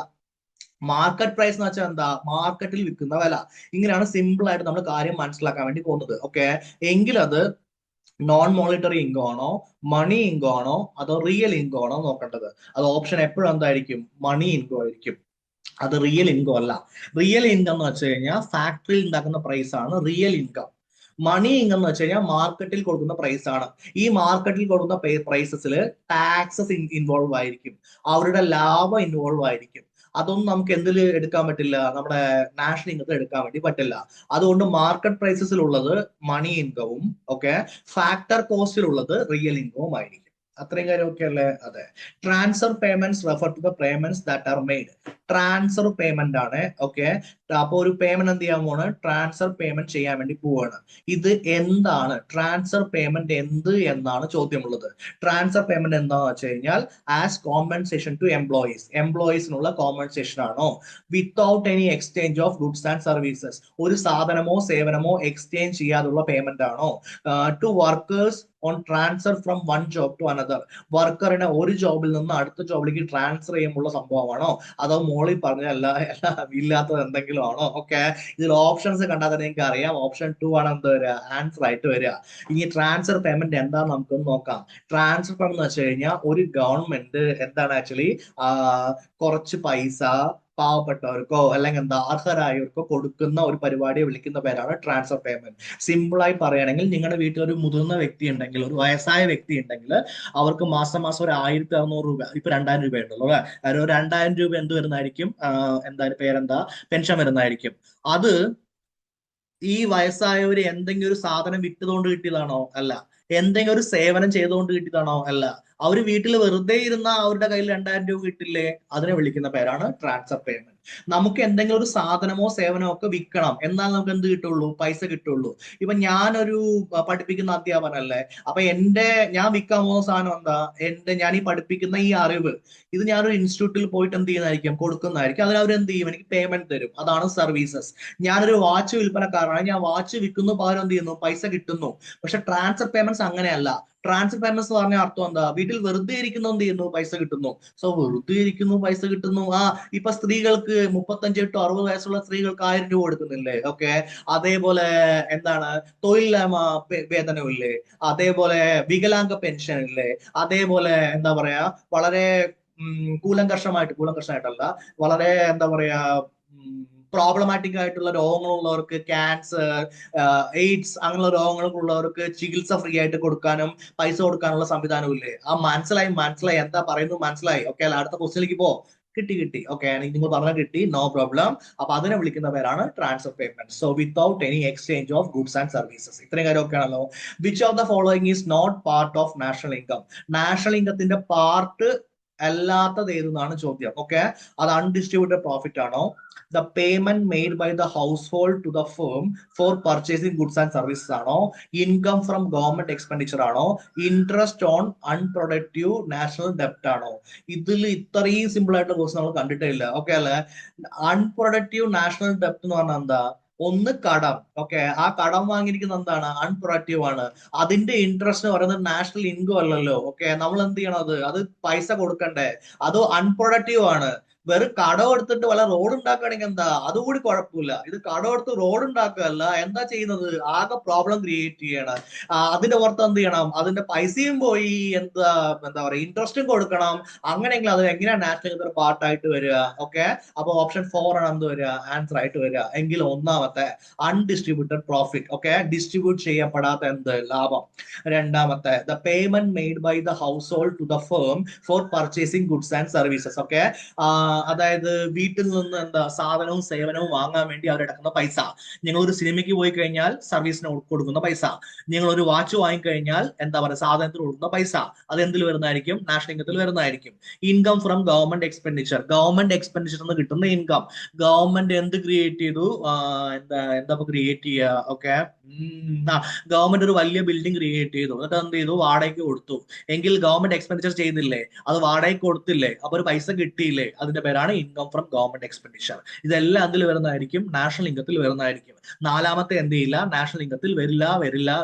മാർക്കറ്റ് പ്രൈസ് എന്ന് വെച്ചാൽ എന്താ? മാർക്കറ്റിൽ വിൽക്കുന്ന വില. ഇങ്ങനെയാണ് സിമ്പിൾ ആയിട്ട് നമ്മൾ കാര്യം മനസ്സിലാക്കാൻ വേണ്ടി പോകുന്നത്. ഓക്കെ, എങ്കിൽ അത് നോൺ മോണിറ്ററി ഇൻകം ആണോ, മണി ഇൻകം ആണോ, അതോ റിയൽ ഇൻകം ആണോ നോക്കേണ്ടത്. അത് ഓപ്ഷൻ എപ്പോഴും എന്തായിരിക്കും? മണി ഇൻകം ആയിരിക്കും. അത് റിയൽ ഇൻകം അല്ല. റിയൽ ഇൻകം എന്ന് വെച്ച് കഴിഞ്ഞാൽ ഫാക്ടറിയിൽ ഉണ്ടാക്കുന്ന പ്രൈസ് ആണ് റിയൽ ഇൻകം. മണി ഇൻകം എന്ന് വെച്ച് കഴിഞ്ഞാൽ മാർക്കറ്റിൽ കൊടുക്കുന്ന പ്രൈസ് ആണ്. ഈ മാർക്കറ്റിൽ കൊടുക്കുന്ന പ്രൈസസിൽ ടാക്സസ് ഇൻവോൾവ് ആയിരിക്കും, അവരുടെ ലാഭം ഇൻവോൾവ് ആയിരിക്കും. അതൊന്നും നമുക്ക് എന്തിൽ എടുക്കാൻ പറ്റില്ല? നമ്മുടെ നാഷണൽ ഇൻകത്തിൽ എടുക്കാൻ വേണ്ടി പറ്റില്ല. അതുകൊണ്ട് മാർക്കറ്റ് പ്രൈസസിലുള്ളത് മണി ഇൻകവും, ഓക്കെ, ഫാക്ടർ കോസ്റ്റിലുള്ളത് റിയൽ ഇൻകവും ആയിരിക്കും. അത്രയും കാര്യം ഓക്കെ അല്ലേ? അതെ. Transfer payments refer to the payments that are made. Transfer payment ആണ്. ഓക്കെ, അപ്പൊ ഒരു പേയ്മെന്റ് എന്ത് ചെയ്യാൻ പോവാണ്? ട്രാൻസ്ഫർ പേയ്മെന്റ് ചെയ്യാൻ വേണ്ടി പോവാണ്. ഇത് എന്താണ് ട്രാൻസ്ഫർ പേയ്മെന്റ്? എന്ത് എന്നാണ് ചോദ്യമുള്ളത്. ട്രാൻസ്ഫർ പേയ്മെന്റ് എന്താണെന്ന് വെച്ച് കഴിഞ്ഞാൽ ആസ് കോമ്പൻസേഷൻ ടു എംപ്ലോയീസ്. എംപ്ലോയീസിനുള്ള കോമ്പൻസേഷൻ ആണോ? Without any exchange of goods and services. ഒരു സാധനമോ സേവനമോ എക്സ്ചേഞ്ച് ചെയ്യാതുള്ള പേയ്മെന്റ് ആണോ? To workers on transfer from one job to another. വർക്കറിനെ ഒരു ജോബിൽ നിന്ന് അടുത്ത ജോബിലേക്ക് ട്രാൻസ്ഫർ ചെയ്യുമ്പോൾ സംഭവമാണോ? അതോ മോളിൽ പറഞ്ഞല്ല ഇല്ലാത്തത് എന്തെങ്കിലും ആണോ? ഓക്കെ, ഇതിൽ ഓപ്ഷൻസ് കണ്ടാൽ തന്നെ നിങ്ങൾക്ക് അറിയാം. ഓപ്ഷൻ 2 ആണ് എന്ത് വരിക? ആൻസർ ആയിട്ട് വരിക. ഇനി ട്രാൻസ്ഫർ പേയ്മെന്റ് എന്താന്ന് നമുക്കൊന്ന് നോക്കാം. ട്രാൻസ്ഫർ പേയ്മെന്റ് എന്ന് വെച്ച് കഴിഞ്ഞാൽ ഒരു ഗവൺമെന്റ് എന്താണ് ആക്ച്വലി കുറച്ച് പൈസ പാവപ്പെട്ടവർക്കോ അല്ലെങ്കിൽ എന്താ അർഹരായവർക്കോ കൊടുക്കുന്ന ഒരു പരിപാടിയെ വിളിക്കുന്ന പേരാണ് ട്രാൻസ്ഫർ പേയ്മെന്റ്. സിമ്പിൾ ആയി പറയുകയാണെങ്കിൽ നിങ്ങളുടെ വീട്ടിൽ ഒരു മുതിർന്ന വ്യക്തി ഉണ്ടെങ്കിൽ, ഒരു വയസ്സായ വ്യക്തി ഉണ്ടെങ്കിൽ അവർക്ക് മാസം മാസം ഒരു 1600 രൂപ, ഇപ്പൊ 2000 രൂപ ഉണ്ടല്ലോ അല്ലെ, ഒരു 2000 രൂപ എന്ത് വരുന്നതായിരിക്കും, എന്തായാലും പേരെന്താ, പെൻഷൻ വരുന്നതായിരിക്കും. അത് ഈ വയസ്സായവര് എന്തെങ്കിലും ഒരു സാധനം വിറ്റതുകൊണ്ട് കിട്ടിയതാണോ? അല്ല. എന്തെങ്കിലും ഒരു സേവനം ചെയ്തുകൊണ്ട് കിട്ടിയതാണോ? അല്ല. അവര് വീട്ടിൽ വെറുതെ ഇരുന്ന അവരുടെ കയ്യിൽ 2000 രൂപ കിട്ടില്ലേ, അതിനെ വിളിക്കുന്ന പേരാണ് ട്രാൻസ്ഫർ പേയ്മെന്റ്. നമുക്ക് എന്തെങ്കിലും ഒരു സാധനമോ സേവനമോ ഒക്കെ വിൽക്കണം, എന്നാൽ നമുക്ക് എന്ത് കിട്ടുള്ളൂ? പൈസ കിട്ടുള്ളൂ. ഇപ്പൊ ഞാനൊരു പഠിപ്പിക്കുന്ന അധ്യാപനല്ലേ, അപ്പൊ ഞാൻ വിൽക്കാൻ പോകുന്ന സാധനം എന്താ? ഞാൻ ഈ പഠിപ്പിക്കുന്ന ഈ അറിവ്, ഇത് ഞാനൊരു ഇൻസ്റ്റിറ്റ്യൂട്ടിൽ പോയിട്ട് എന്ത് ചെയ്യുന്നതായിരിക്കും? കൊടുക്കുന്നതായിരിക്കും. അതിന് അവർ എന്ത് ചെയ്യും? എനിക്ക് പേയ്മെന്റ് തരും. അതാണ് സർവീസസ്. ഞാനൊരു വാച്ച് വിൽപ്പനക്കാരനാണ്, ഞാൻ വാച്ച് വിൽക്കുന്നു, പകരം എന്ത് ചെയ്യുന്നു? പൈസ കിട്ടുന്നു. പക്ഷെ ട്രാൻസ്ഫർ പേയ്മെന്റ്സ് അങ്ങനെയല്ല. ട്രാൻസ്ഫർ പേയ്മെന്റ്സ് പറഞ്ഞ അർത്ഥം എന്താ? വീട്ടിൽ വെറുതെ ഇരിക്കുന്നു, എന്ത് ചെയ്യുന്നു? പൈസ കിട്ടുന്നു. സോ വെറുതെ ഇരിക്കുന്നു, പൈസ കിട്ടുന്നു. ഇപ്പൊ സ്ത്രീകൾക്ക് 35 to 60 വയസ്സുള്ള സ്ത്രീകൾക്ക് 1000 രൂപ കൊടുക്കുന്നില്ലേ? ഓക്കെ. അതേപോലെ എന്താണ്, തൊഴിലില്ലായ്മ വേതനമില്ലേ? അതേപോലെ വികലാംഗ പെൻഷൻ ഇല്ലേ? അതേപോലെ എന്താ പറയാ, വളരെ കൂലങ്കഷമായിട്ടല്ല, വളരെ എന്താ പറയാ, പ്രോബ്ലമാറ്റിക് ആയിട്ടുള്ള രോഗങ്ങളുള്ളവർക്ക്, ക്യാൻസർ, എയ്ഡ്സ് അങ്ങനെയുള്ള രോഗങ്ങൾക്കുള്ളവർക്ക് ചികിത്സ ഫ്രീ ആയിട്ട് കൊടുക്കാനും പൈസ കൊടുക്കാനുള്ള സംവിധാനം ഇല്ലേ? മനസ്സിലായി എന്താ പറയുന്നത്, മനസ്സിലായി. ഓക്കെ അല്ല, അടുത്ത ക്വസ്റ്റ്യനിലേക്ക് പോ. കിട്ടി. ഓക്കെ, നിങ്ങൾ പറഞ്ഞ കിട്ടി, നോ പ്രോബ്ലം. അപ്പൊ അതിനെ വിളിക്കുന്ന പേരാണ് transfer payment. So without any exchange of goods and services. ഇത്രയും കാര്യം ഒക്കെ ആണല്ലോ. Which of the following is not part of national income? National ഇൻകത്തിന്റെ പാർട്ട് അല്ലാത്തത് ഏതെന്നാണ് ചോദ്യം. ഓക്കെ, അത് അൺഡിസ്ട്രിബ്യൂട്ടഡ് പ്രോഫിറ്റ് ആണോ? The payment made by the household to the firm for purchasing goods and services ആണോ? ഇൻകം ഫ്രം ഗവൺമെന്റ് എക്സ്പെൻഡിച്ചർ ആണോ? Interest on unproductive national ഡെപ്റ്റ് ആണോ? ഇതിൽ ഇത്രയും സിമ്പിൾ ആയിട്ടുള്ള ക്വസ്റ്റ്യൻ നമ്മൾ കണ്ടിട്ടേ ഇല്ല. ഓക്കെ അല്ലെ? അൺപ്രൊഡക്റ്റീവ് നാഷണൽ ഡെപ്റ്റ് എന്ന് പറഞ്ഞാൽ എന്താ? ഒന്ന് കടം. ഓക്കെ, ആ കടം വാങ്ങിയിരിക്കുന്ന എന്താണ്? അൺപ്രൊഡക്റ്റീവ് ആണ്. അതിന്റെ ഇൻട്രസ്റ്റ് എന്ന് പറയുന്നത് നാഷണൽ ഇൻകം അല്ലല്ലോ. ഓക്കെ, നമ്മൾ എന്ത് ചെയ്യണം? അത് പൈസ കൊടുക്കണ്ടേ? അത് അൺപ്രൊഡക്റ്റീവ് ആണ്. വെറും കടം എടുത്തിട്ട് വല്ല റോഡ് ഉണ്ടാക്കുകയാണെങ്കിൽ എന്താ? അതുകൂടി കുഴപ്പമില്ല. ഇത് കടം എടുത്ത് റോഡ് ഉണ്ടാക്കുകയല്ല, എന്താ ചെയ്യുന്നത്? ആകെ പ്രോബ്ലം ക്രിയേറ്റ് ചെയ്യണം. അതിന്റെ പുറത്ത് എന്ത് ചെയ്യണം? അതിന്റെ പൈസയും പോയി, എന്താ പറയുക, ഇൻട്രസ്റ്റും കൊടുക്കണം. അങ്ങനെയെങ്കിൽ അത് എങ്ങനെയാണ് നാഷണൽ ഇൻകത്തിന്റെ പാർട്ടായിട്ട് വരിക? ഓക്കെ, അപ്പൊ ഓപ്ഷൻ 4 ആണ് എന്ത് വരിക? ആൻസർ ആയിട്ട് വരിക. എങ്കിൽ ഒന്നാമത്തെ അൺഡിസ്ട്രിബ്യൂട്ടഡ് പ്രോഫിറ്റ്. ഓക്കെ, ഡിസ്ട്രിബ്യൂട്ട് ചെയ്യപ്പെടാത്ത എന്ത്? ലാഭം. രണ്ടാമത്തെ the payment made by the household to the firm for purchasing goods and services. Okay, അതായത് വീട്ടിൽ നിന്ന് എന്താ സാധനവും സേവനവും വാങ്ങാൻ വേണ്ടി അവരെടുക്കുന്ന പൈസ. നിങ്ങൾ ഒരു സിനിമയ്ക്ക് പോയി കഴിഞ്ഞാൽ സർവീസിന് കൊടുക്കുന്ന പൈസ. നിങ്ങൾ ഒരു വാച്ച് വാങ്ങിക്കഴിഞ്ഞാൽ എന്താ പറയുക, സാധനത്തിന് കൊടുക്കുന്ന പൈസ. അത് എന്തിൽ വരുന്നതായിരിക്കും? നാഷണൽ ഇൻകത്തിൽ വരുന്നതായിരിക്കും. Income from government expenditure. Government expenditure നിന്ന് കിട്ടുന്ന ഇൻകം. ഗവൺമെന്റ് എന്ത് ക്രിയേറ്റ് ചെയ്തു? എന്താ ക്രിയേറ്റ് ചെയ്യുക? ഓക്കെ, ഗവൺമെന്റ് ഒരു വലിയ ബിൽഡിംഗ് ക്രിയേറ്റ് ചെയ്തു, എന്നിട്ട് എന്ത് ചെയ്തു? വാടകയ്ക്ക് കൊടുത്തു. എങ്കിൽ ഗവൺമെന്റ് എക്സ്പെൻഡിച്ചർ ചെയ്തില്ലേ? അത് വാടകയ്ക്ക് കൊടുത്തില്ലേ? അപ്പൊ ഒരു പൈസ കിട്ടിയില്ലേ? അതിന്റെ പേരാണ് ഇൻകം ഫ്രം ഗവൺമെന്റ് എക്സ്പെൻഡിച്ചർ. ഇതെല്ലാം അതിൽ വരുന്നതായിരിക്കും? നാഷണൽ ഇൻകത്തിൽ വരുന്നതായിരിക്കും. നാലാമത്തെ എന്ത് ചെയ്യില്ല? നാഷണൽ ഇൻകത്തിൽ വരില്ല.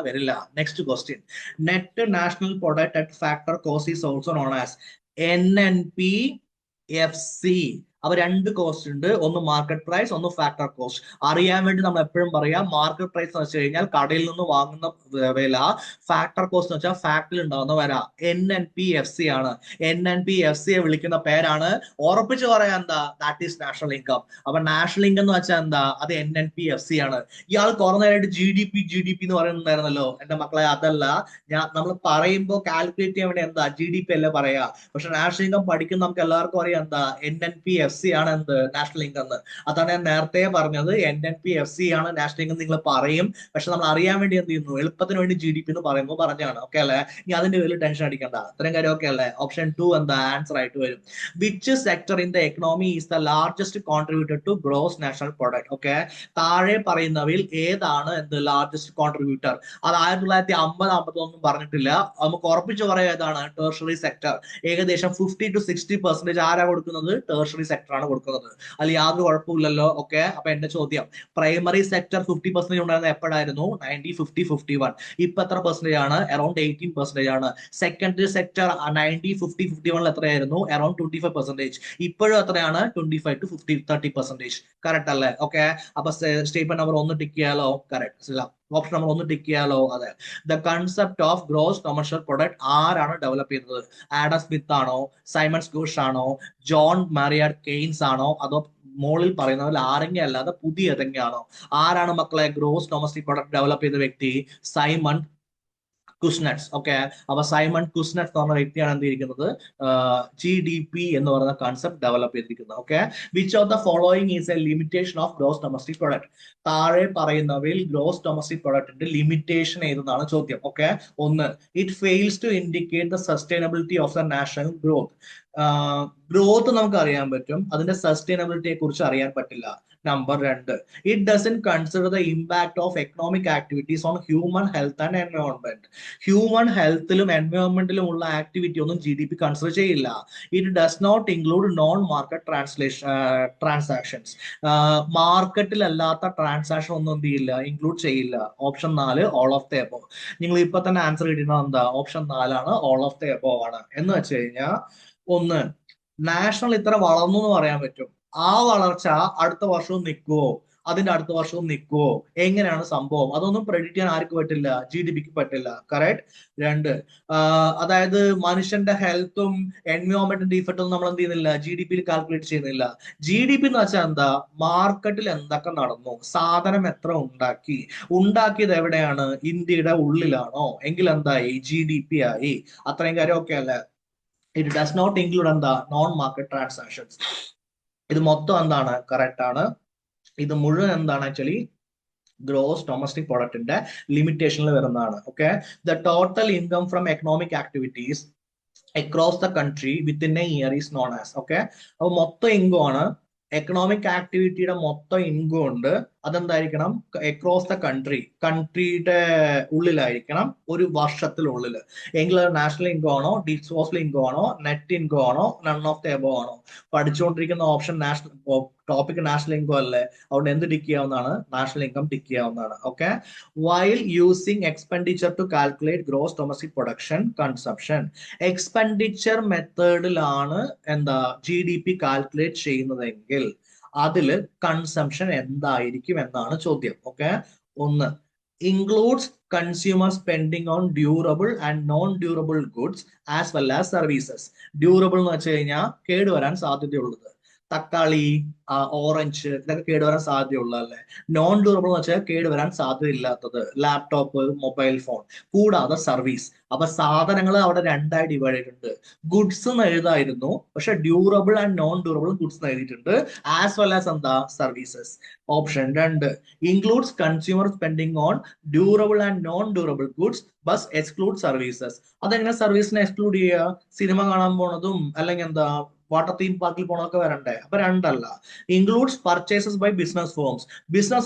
Next question. Net national product at factor cost is also known as NNPFC. അപ്പൊ രണ്ട് കോസ്റ്റ് ഉണ്ട്, ഒന്ന് മാർക്കറ്റ് പ്രൈസ്, ഒന്ന് ഫാക്ടർ കോസ്റ്റ്. അറിയാൻ വേണ്ടി നമ്മൾ എപ്പോഴും പറയാം, മാർക്കറ്റ് പ്രൈസ് എന്ന് വെച്ച് കഴിഞ്ഞാൽ കടയിൽ നിന്ന് വാങ്ങുന്ന വില, ഫാക്ടർ കോസ്റ്റ് എന്ന് വെച്ചാൽ ഫാക്ടറിയിൽ ഉണ്ടാകുന്ന വില. NNPFC ആണ്. NNPFC വിളിക്കുന്ന പേരാണ്, ഉറപ്പിച്ച് പറയാൻ എന്താ? That is national income. അപ്പൊ നാഷണൽ ഇൻകം എന്ന് വെച്ചാൽ എന്താ? അത് NNPFC ആണ്. ഇയാൾ കുറെ നേരമായിട്ട് GDP എന്ന് പറയുന്നുണ്ടായിരുന്നല്ലോ എന്റെ മക്കളെ. അതല്ല, നമ്മൾ പറയുമ്പോൾ കാൽക്കുലേറ്റ് ചെയ്യാൻ വേണ്ടി എന്താ? GDP അല്ലേ പറയാ. പക്ഷെ നാഷണൽ ഇൻകം പഠിക്കുന്ന നമുക്ക് എല്ലാവർക്കും അറിയാം എന്താ? NNPFC ആണ് എന്ത്? നാഷണൽ ഇൻകം എന്ന്. അതാണ് ഞാൻ നേരത്തെ പറഞ്ഞത്. NNPFC ആണ് നാഷണൽ ഇൻകം നിങ്ങൾ പറയും, പക്ഷെ നമ്മൾ അറിയാൻ വേണ്ടി എന്ത് ചെയ്യുന്നു? എളുപ്പത്തിന് വേണ്ടി GDP എന്ന് പറയുമ്പോൾ പറഞ്ഞാണ്. ഓക്കെ അല്ലെ? ഇനി അതിന്റെ പേരിൽ ടെൻഷൻ അടിക്കണ്ട. അത്രയും കാര്യം ഓക്കെ അല്ലേ? ഓപ്ഷൻ 2 എന്താ? ആൻസർ ആയിട്ട് വരും. Which sector in the economy is the largest contributor to gross national product? Okay, താഴെ പറയുന്നവയിൽ ഏതാണ് എന്ത്? Largest contributor. അത് 1950 ഒന്നും പറഞ്ഞിട്ടില്ല. നമുക്ക് ഉറപ്പിച്ച് പറയാം ഏതാണ്? Tertiary sector. ഏകദേശം 50 to 60% ആരാ കൊടുക്കുന്നത്? ടെർഷറി സെക്ടർ ആണ് കൊടുക്കുന്നത്. അതിൽ യാതൊരു കുഴപ്പമില്ലല്ലോ. ഓക്കെ, അപ്പൊ എന്റെ ചോദ്യം, പ്രൈമറി സെക്ടർ 50% ഉണ്ടായിരുന്നത് എപ്പോഴായിരുന്നു? 1950-51. ഇപ്പൊ എത്ര പെർസെന്റേജ് ആണ്? അറൌണ്ട് 18% ആണ്. സെക്കൻഡറി സെക്ടർ 1950-51 എത്രയായിരുന്നു? അറൌണ്ട് 25%. ഇപ്പോഴും എത്രയാണ്? 25 to 30%. കറക്റ്റ് അല്ലേ? ഓക്കെ, അപ്പൊ സ്റ്റേറ്റ്മെന്റ് നമ്പർ 1 ടിക്ക് ചെയ്യാലോ? കറക്റ്റ്. ഓപ്ഷൻ നമ്പർ 1 ടിക്ക് ചെയ്യാലോ. അതെ, the concept of gross commercial product ആരാണ് ഡെവലപ്പ് ചെയ്തത്? ആഡം സ്മിത്ത് ആണോ, സൈമൺ ഗൂഷ് ആണോ, ജോൺ മാരിയാർഡ് കെയ്ൻസ് ആണോ, അതോ മോളിൽ പറയുന്നതിൽ ആരെങ്കിലും അല്ലാതെ പുതിയ ഏതെങ്കിലാണോ? ആരാണ് മക്കളെ ഗ്രോസ് ഡൊമസ്റ്റിക് പ്രൊഡക്റ്റ് ഡെവലപ്പ് ചെയ്ത വ്യക്തി? Simon Kuznets. ഓക്കെ, അപ്പൊ സൈമൺ കുസ്നറ്റ്സ് എന്ന് പറഞ്ഞ വ്യക്തിയാണ് എന്ത് ചെയ്തിരിക്കുന്നത്? GDP എന്ന് പറയുന്ന കൺസെപ്റ്റ് ഡെവലപ്പ് ചെയ്തിരിക്കുന്നത്. Okay, which of the following is a limitation of gross domestic product? താഴെ പറയുന്നവയിൽ ഗ്രോസ് ഡൊമസ്റ്റിക് പ്രൊഡക്റ്റിന്റെ ലിമിറ്റേഷൻ ഏതെന്നാണ് ചോദ്യം. Okay, 1, it fails to indicate the sustainability of the national growth. Growth നമുക്ക് അറിയാൻ പറ്റും, അതിന്റെ സസ്റ്റൈനബിലിറ്റിയെ കുറിച്ച് അറിയാൻ പറ്റില്ല. Number 2, it doesn't consider the impact of economic activities on human health and environment. Human ഹെൽത്തിലും എൻവയോൺമെന്റിലും ഉള്ള ആക്ടിവിറ്റി ഒന്നും GDP കൺസിഡർ ചെയ്യില്ല. It does not include non market transactions. മാർക്കറ്റിൽ അല്ലാത്ത ട്രാൻസാക്ഷൻ ഒന്നും എന്ത് ചെയ്യില്ല, ഇൻക്ലൂഡ് ചെയ്യില്ല. Option 4 all of the above. നിങ്ങൾ ഇപ്പൊ തന്നെ ആൻസർ കിട്ടുന്നത് എന്താ? ഓപ്ഷൻ 4 ആണ്, ഓൾ ഓഫ് ദ എബോവ് ആണ്. എന്ന് വെച്ച് കഴിഞ്ഞാൽ, 1, നാഷണൽ ഇത്ര വളർന്നു എന്ന് പറയാൻ പറ്റും. ആ വളർച്ച അടുത്ത വർഷവും നിൽക്കുവോ, അതിന്റെ അടുത്ത വർഷവും നിൽക്കുവോ, എങ്ങനെയാണ് സംഭവം? അതൊന്നും പ്രെഡിക്റ്റ് ചെയ്യാൻ ആർക്ക് പറ്റില്ല? GDPക്ക് പറ്റില്ല. കറക്റ്റ്. 2, അതായത് മനുഷ്യന്റെ ഹെൽത്തും എൻവയോൺമെന്റിന്റെ ഇഫക്റ്റും നമ്മൾ എന്ത് ചെയ്യുന്നില്ല, GDPയിൽ കാൽക്കുലേറ്റ് ചെയ്യുന്നില്ല. GDP എന്ന് വെച്ചാൽ എന്താ? മാർക്കറ്റിൽ എന്തൊക്കെ നടന്നു, സാധനം എത്ര ഉണ്ടാക്കിയത് എവിടെയാണ്? ഇന്ത്യയുടെ ഉള്ളിലാണോ? എങ്കിൽ എന്തായി? GDP ആയി. അത്രയും കാര്യം ഓക്കെ അല്ലേ? ഇറ്റ് ഡസ് നോട്ട് ഇൻക്ലൂഡ് എന്താ? Non market transactions. ഇത് മൊത്തം എന്താണ്? കറക്റ്റ് ആണ്. ഇത് മുഴുവൻ എന്താണ് ആക്ച്വലി ഗ്രോസ് ഡൊമസ്റ്റിക് പ്രൊഡക്റ്റിന്റെ ലിമിറ്റേഷനിൽ വരുന്നതാണ്. Okay, the total income from economic activities across the country within A year is known as. Okay, അപ്പൊ മൊത്തം ഇൻകം ആണ്, എക്കണോമിക് ആക്ടിവിറ്റിയുടെ മൊത്തം ഇൻകം ഉണ്ട്. അതെന്തായിരിക്കണം? അക്രോസ് ദ കൺട്രിയുടെ ഉള്ളിലായിരിക്കണം, ഒരു വർഷത്തിനുള്ളിൽ. എങ്കിൽ അത് നാഷണൽ ഇൻകം ആണോ, ഡിസ്പോസബിൾ ഇൻകം ആണോ, നെറ്റ് ഇൻകം ആണോ, നൺ ഓഫ് ദ എബോവ് ആണോ? പഠിച്ചുകൊണ്ടിരിക്കുന്ന option national topic national income അല്ലേ, അതുകൊണ്ട് എന്ത് ടിക്ക് ചെയ്യാവുന്നതാണ്? നാഷണൽ ഇൻകം ടിക്ക് ചെയ്യാവുന്നതാണ്. Okay, while using expenditure to calculate gross domestic production consumption. Expenditure മെത്തേഡിലാണ് എന്താ GDP കാൽക്കുലേറ്റ് ചെയ്യുന്നതെങ്കിൽ അതിൽ കൺസംഷൻ എന്തായിരിക്കും എന്നാണ് ചോദ്യം. Okay, 1, includes consumer spending on durable and non durable goods as well as services. Durable എന്ന് വെച്ച് കഴിഞ്ഞാൽ കേടുവരാൻ സാധ്യതയുള്ളത്, തക്കാളി, ഓറഞ്ച്, ഇതൊക്കെ കേടുവരാൻ സാധ്യതയുള്ളതല്ലേ. നോൺ ഡ്യൂറബിൾ എന്ന് വെച്ചാൽ കേടുവരാൻ സാധ്യതയില്ലാത്തത്, ലാപ്ടോപ്പ്, മൊബൈൽ ഫോൺ. കൂടാതെ സർവീസ്. അപ്പൊ സാധനങ്ങൾ അവിടെ രണ്ടായി ഡിവൈഡ് ചെയ്തിട്ടുണ്ട്. ഗുഡ്സ് എന്ന് എഴുതായിരുന്നു, പക്ഷെ durable and non durable goods എന്ന് എഴുതിയിട്ടുണ്ട്, ആസ് വെൽ ആസ് എന്താ? Services. Option 2, includes consumer spending on durable and non durable goods bus exclude services. അതെങ്ങനെ സർവീസിനെ എക്സ്ക്ലൂഡ് ചെയ്യുക? സിനിമ കാണാൻ പോണതും അല്ലെങ്കിൽ എന്താ വാട്ടർ തീം പാർക്കിൽ പോണതൊക്കെ വരണ്ടേ? അപ്പൊ 2 includes purchases by business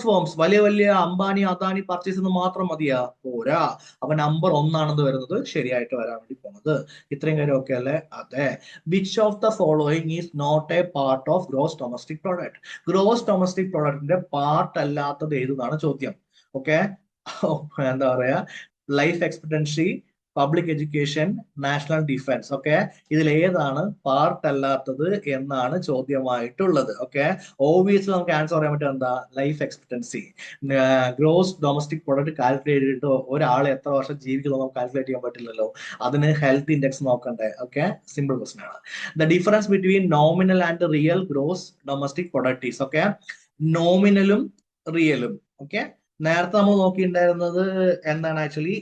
firms. വലിയ വലിയ അംബാനി, അദാനി പർച്ചേസ് എന്ന് മാത്രം മതിയാ? പോരാ. അപ്പൊ നമ്പർ 1 ആണെന്ന് വരുന്നത് ശരിയായിട്ട് വരാൻ വേണ്ടി പോണത്. ഇത്രയും കാര്യം ഓക്കെ അല്ലേ? അതെ. Which of the following is not a part of gross domestic product? Gross domestic പ്രൊഡക്റ്റിന്റെ പാർട്ട് അല്ലാത്തത് ഏതെന്നാണ് ചോദ്യം. ഓക്കെ, എന്താ പറയാ, life expectancy, public education, national defence. Okay, ഇതിൽ ഏതാണ് പാർട്ട് അല്ലാത്തത് എന്നാണ് ചോദ്യമായിട്ടുള്ളത്. ഓക്കെ, ഓബിയസ്ലി നമുക്ക് ആൻസർ പറയാൻ പറ്റും എന്താ? Life expectancy. Gross domestic product calculate ചെയ്തിട്ട് ഒരാൾ എത്ര വർഷം ജീവിക്കുന്നു നമുക്ക് കാൽക്കുലേറ്റ് ചെയ്യാൻ പറ്റില്ലല്ലോ. അതിന് ഹെൽത്ത് ഇൻഡെക്സ് നോക്കണ്ടേ? ഓക്കെ, സിമ്പിൾ ക്വസ്റ്റൻ ആണ്. The difference between nominal and real gross domestic product is. Okay, നോമിനലും റിയലും. ഓക്കെ, നേരത്തെ നമ്മൾ നോക്കിയിട്ടുണ്ടായിരുന്നത് എന്താണ് ആക്ച്വലി?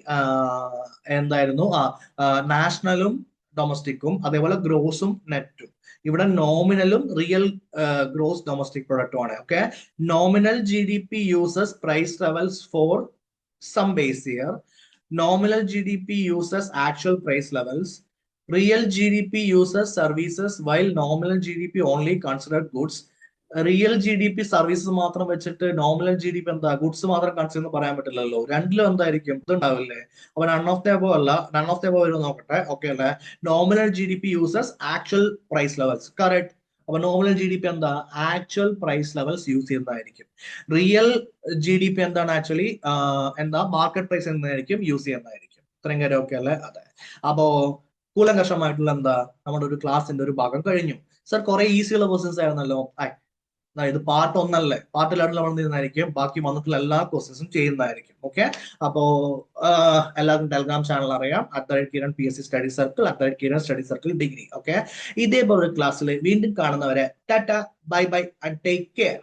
എന്തായിരുന്നു? നാഷണലും ഡൊമസ്റ്റിക്കും, അതേപോലെ ഗ്രോസും നെറ്റും. ഇവിടെ നോമിനലും റിയൽ ഗ്രോസ് ഡൊമസ്റ്റിക് പ്രൊഡക്റ്റും ആണ്. Okay, nominal GDP uses price levels for some base year. Nominal GDP uses actual price levels. Real GDP uses services while nominal GDP only considered goods. Real GDP services മാത്രം വെച്ചിട്ട് nominal GDP എന്താ? Goods മാത്രം consider എന്ന് പറയാൻ പറ്റില്ലല്ലോ. രണ്ടിലും എന്തായിരിക്കും? ഇതുണ്ടാവില്ലേ? അപ്പൊ നൺ ഓഫ് ദ എബോവ് അല്ല, നൺ ഓഫ് ദ എബോവ് വരും നോക്കട്ടെ. ഓക്കെ അല്ലേ? Nominal GDP uses actual price levels. Correct. അപ്പൊ നോമിനൽ GDP എന്താ? ആക്ച്വൽ പ്രൈസ് ലെവൽസ് യൂസ് ചെയ്യുന്നതായിരിക്കും. റിയൽ GDP എന്താണ് ആക്ച്വലി? എന്താ? മാർക്കറ്റ് പ്രൈസ് എന്നായിരിക്കും യൂസ് ചെയ്യുന്നതായിരിക്കും. ഇത്രയും കാര്യം ഓക്കെ അല്ലേ? അതെ. അപ്പോ കൂലങ്കഷമായിട്ടുള്ള എന്താ നമ്മുടെ ഒരു ക്ലാസിന്റെ ഒരു ഭാഗം കഴിഞ്ഞു. സർ കുറെ ഈസിയുള്ള ക്വസ്റ്റ്യൻസ് ആയിരുന്നല്ലോ. ഇത് പാർട്ട് 1 അല്ലേ, പാർട്ട് 2 നമ്മൾ ചെയ്യുന്നതായിരിക്കും, ബാക്കി വന്നിട്ടുള്ള എല്ലാ കോഴ്സസും ചെയ്യുന്നതായിരിക്കും. ഓക്കെ, അപ്പോ എല്ലാവർക്കും ടെലഗ്രാം ചാനൽ അറിയാം, @Kiran PSC study circle, @Kiran study circle degree. Okay, ഇതേപോലെ ക്ലാസ്സിൽ വീണ്ടും കാണുന്നവരെ tata, bye bye and take care.